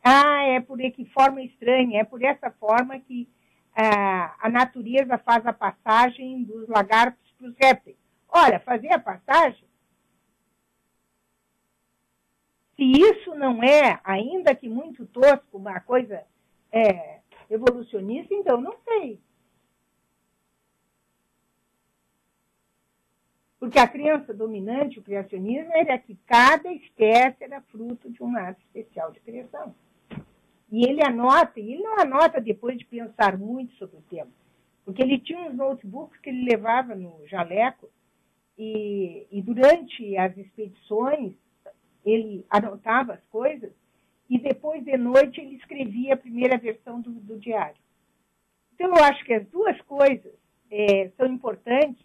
É por que forma estranha, é por essa forma que a natureza faz a passagem dos lagartos para os répteis. Olha, fazer a passagem, se isso não é, ainda que muito tosco, uma coisa evolucionista, então não sei. Porque a crença dominante, o criacionismo, era que cada espécie era fruto de um ato especial de criação. E ele anota, e ele não anota depois de pensar muito sobre o tema, porque ele tinha uns notebooks que ele levava no jaleco, e durante as expedições ele anotava as coisas, e depois de noite ele escrevia a primeira versão do diário. Então eu acho que as duas coisas são importantes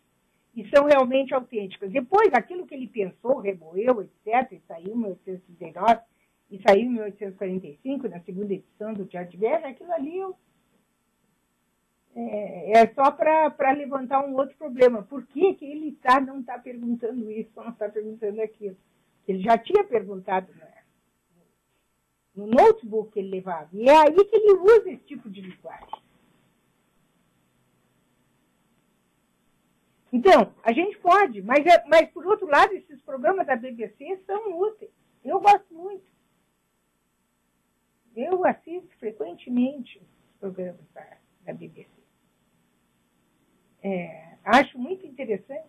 e são realmente autênticas. Depois, aquilo que ele pensou, remoeu, etc., e saiu em 1839, e saiu em 1845, na segunda edição do Diário de Guerra, aquilo ali é só para levantar um outro problema. Por que ele não está perguntando isso, não está perguntando aquilo? Ele já tinha perguntado no notebook que ele levava. E é aí que ele usa esse tipo de linguagem. Então, a gente pode, mas por outro lado, esses programas da BBC são úteis. Eu gosto muito. Eu assisto frequentemente os programas da BBC. Acho muito interessante.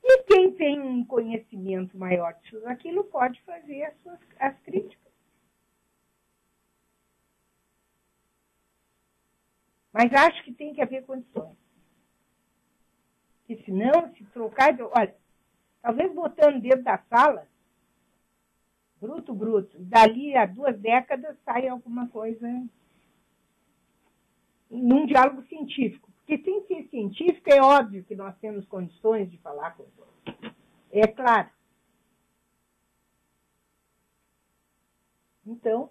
E quem tem um conhecimento maior disso aquilo pode fazer as críticas. Mas acho que tem que haver condições. Porque senão, se trocar... Olha, talvez botando dentro da sala, bruto, dali a 2 décadas sai alguma coisa num diálogo científico. Porque sem ser científico, é óbvio que nós temos condições de falar com os outros. É claro. Então,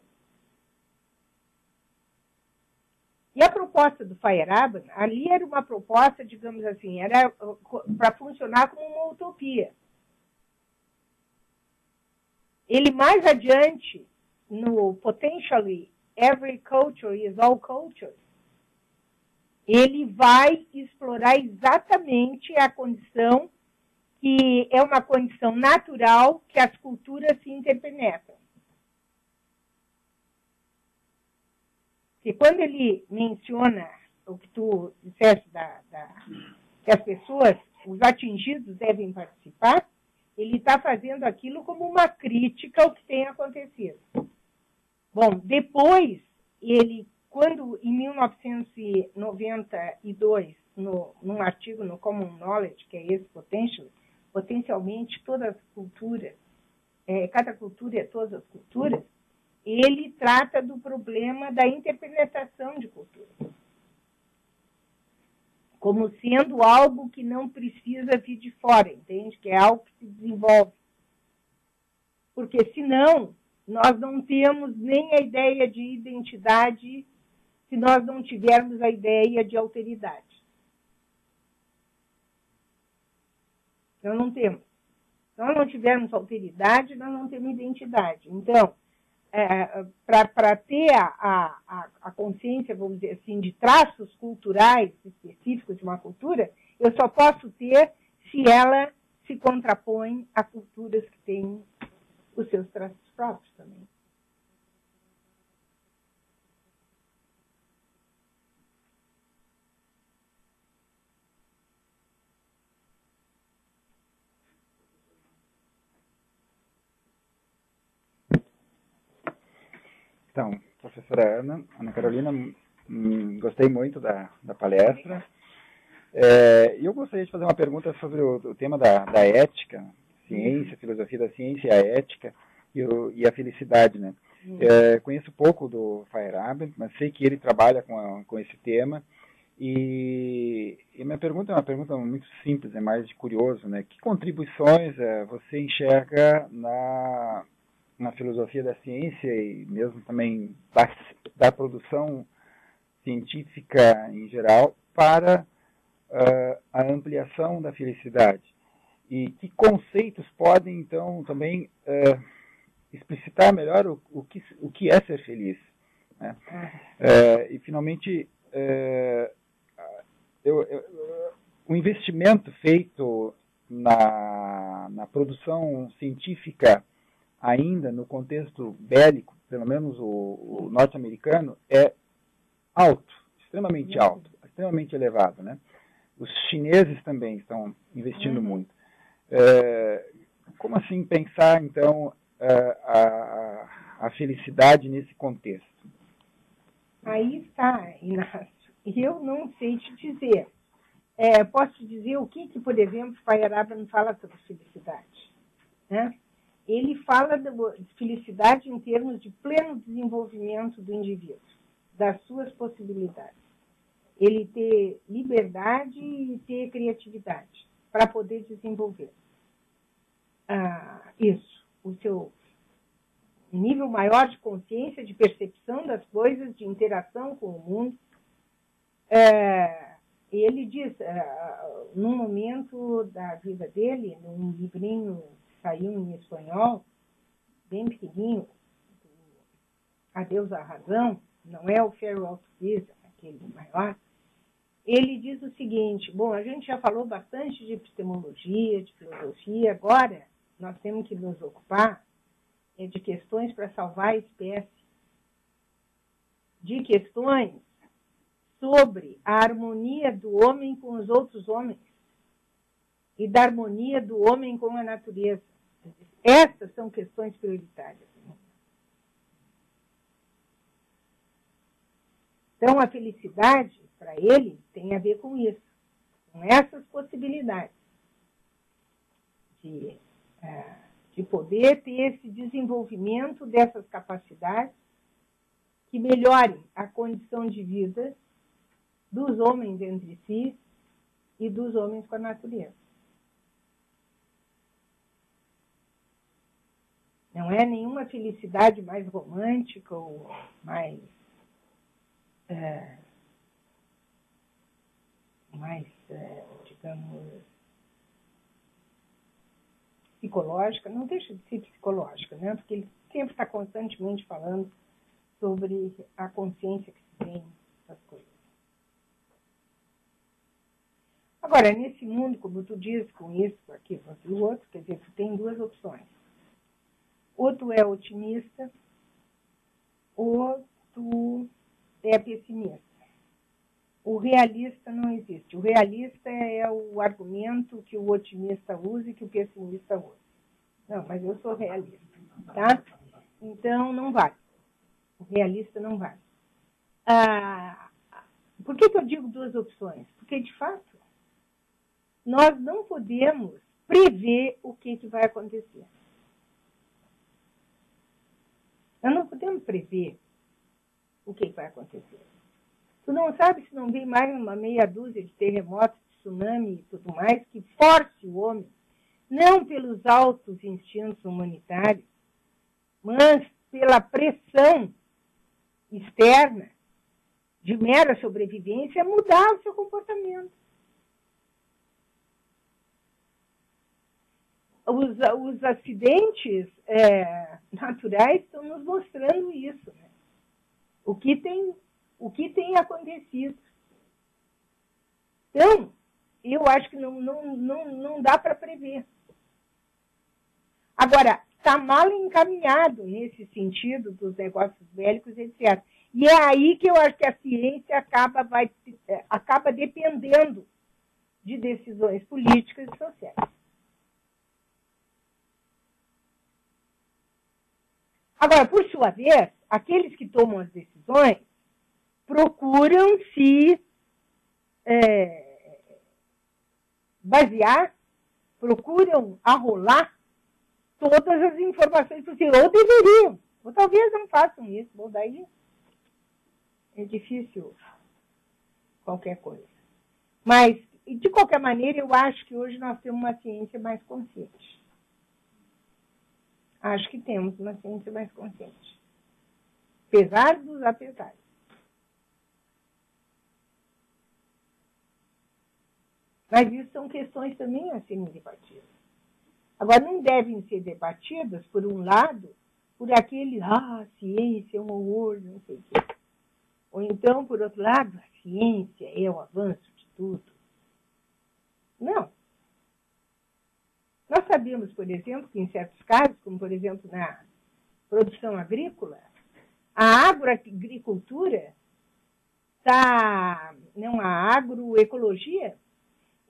e a proposta do Feyerabend, ali era uma proposta, digamos assim, era para funcionar como uma utopia. Ele mais adiante, no Potentially Every Culture is All Cultures, ele vai explorar exatamente a condição que é uma condição natural que as culturas se interpenetram. Porque quando ele menciona o que tu disseste, que as pessoas, os atingidos devem participar, ele está fazendo aquilo como uma crítica ao que tem acontecido. Bom, depois, ele, quando em 1992, num artigo no Common Knowledge, que é esse potencialmente todas as culturas, cada cultura é todas as culturas, ele trata do problema da interpenetração de culturas, como sendo algo que não precisa vir de fora, entende? Que é algo que se desenvolve. Porque, senão, nós não temos nem a ideia de identidade se nós não tivermos a ideia de alteridade. Nós não temos. Se nós não tivermos alteridade, nós não temos identidade. Então, para ter a consciência, vamos dizer assim, de traços culturais específicos de uma cultura, eu só posso ter se ela se contrapõe a culturas que têm os seus traços próprios também. Então, professora Ana Carolina, gostei muito da palestra. Eu gostaria de fazer uma pergunta sobre o tema da ética, ciência, filosofia da ciência, a ética e a felicidade, né? Conheço pouco do Feyerabend, mas sei que ele trabalha com esse tema. E minha pergunta é uma pergunta muito simples, é mais de curioso, né? Que contribuições você enxerga na filosofia da ciência e mesmo também da produção científica em geral para a ampliação da felicidade? E que conceitos podem, então, também explicitar melhor o que é ser feliz, né? E, finalmente, o investimento feito na produção científica ainda no contexto bélico, pelo menos o norte-americano, é alto, extremamente alto, extremamente elevado, né? Os chineses também estão investindo muito. Como assim pensar, então, a felicidade nesse contexto? Aí está, Inácio. Eu não sei te dizer. Posso te dizer o que por exemplo, Feyerabend fala sobre felicidade, né? Ele fala de felicidade em termos de pleno desenvolvimento do indivíduo, das suas possibilidades. Ele ter liberdade e ter criatividade para poder desenvolver isso, o seu nível maior de consciência, de percepção das coisas, de interação com o mundo. Ele diz, num momento da vida dele, num livrinho que saiu em espanhol, bem pequenininho, Adeus à Razão, não é o Farewell to Reason, aquele maior, ele diz o seguinte: bom, a gente já falou bastante de epistemologia, de filosofia, agora nós temos que nos ocupar de questões para salvar a espécie, de questões sobre a harmonia do homem com os outros homens e da harmonia do homem com a natureza. Essas são questões prioritárias. Então, a felicidade, para ele, tem a ver com isso, com essas possibilidades de poder ter esse desenvolvimento dessas capacidades que melhorem a condição de vida dos homens entre si e dos homens com a natureza. Não é nenhuma felicidade mais romântica ou mais digamos, psicológica. Não deixa de ser psicológica, né? Porque ele sempre está constantemente falando sobre a consciência que se tem das coisas. Agora, nesse mundo, como tu diz, com isso, com aquilo, com aquilo outro, quer dizer, tu tem duas opções. Ou tu é otimista, ou tu é pessimista. O realista não existe. O realista é o argumento que o otimista usa e que o pessimista usa. Não, mas eu sou realista, tá? Então, não vale. O realista não vale. Por que eu digo duas opções? Porque, de fato, nós não podemos prever o que vai acontecer. Nós não podemos prever o que vai acontecer. Tu não sabe se não vem mais uma meia dúzia de terremotos, de tsunami e tudo mais, que force o homem, não pelos altos instintos humanitários, mas pela pressão externa de mera sobrevivência, mudar o seu comportamento. Os acidentes naturais estão nos mostrando isso, né? O que tem acontecido. Então, eu acho que não dá para prever. Agora, está mal encaminhado nesse sentido dos negócios bélicos, etc. E é aí que eu acho que a ciência acaba dependendo de decisões políticas e sociais. Agora, por sua vez, aqueles que tomam as decisões procuram se basear, procuram arrolar todas as informações possíveis, ou deveriam, ou talvez não façam isso, ou daí é difícil qualquer coisa. Mas, de qualquer maneira, eu acho que hoje nós temos uma ciência mais consciente. Acho que temos uma ciência mais consciente. Apesar dos apesares. Mas isso são questões também a serem debatidas. Agora, não devem ser debatidas, por um lado, por aquele, a ciência é um horror, não sei o quê. Ou então, por outro lado, a ciência é o avanço de tudo. Não. Nós sabemos, por exemplo, que em certos casos, como por exemplo na produção agrícola, a agroagricultura, a agroecologia,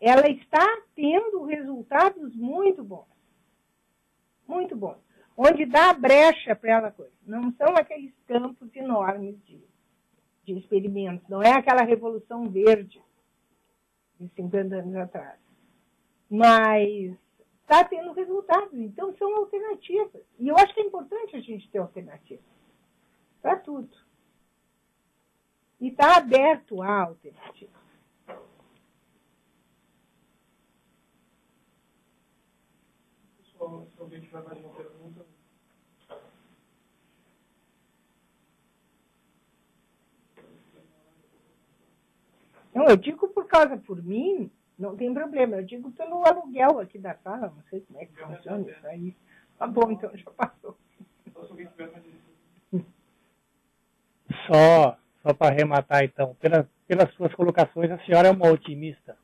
ela está tendo resultados muito bons. Muito bons. Onde dá brecha para ela coisa. Não são aqueles campos enormes de experimentos. Não é aquela revolução verde de 50 anos atrás. Mas está tendo resultados. Então, são alternativas. E eu acho que é importante a gente ter alternativas. Para tudo. E está aberto a alternativas. Pessoal, se alguém tiver mais uma pergunta. Não, eu digo por mim, não tem problema. Eu digo pelo aluguel aqui da sala, não sei como é que funciona isso aí. Tá bom, então, já passou. Só para arrematar, então, pelas suas colocações, a senhora é uma otimista.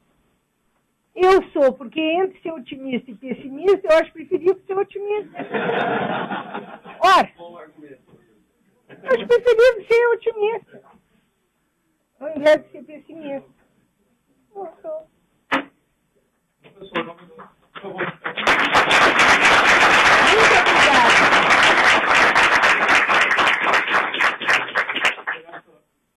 Eu sou, porque entre ser otimista e pessimista, eu acho preferível ser otimista. Ora, eu acho preferível ser otimista, ao invés de ser pessimista. Eu sou. Pessoal, por favor.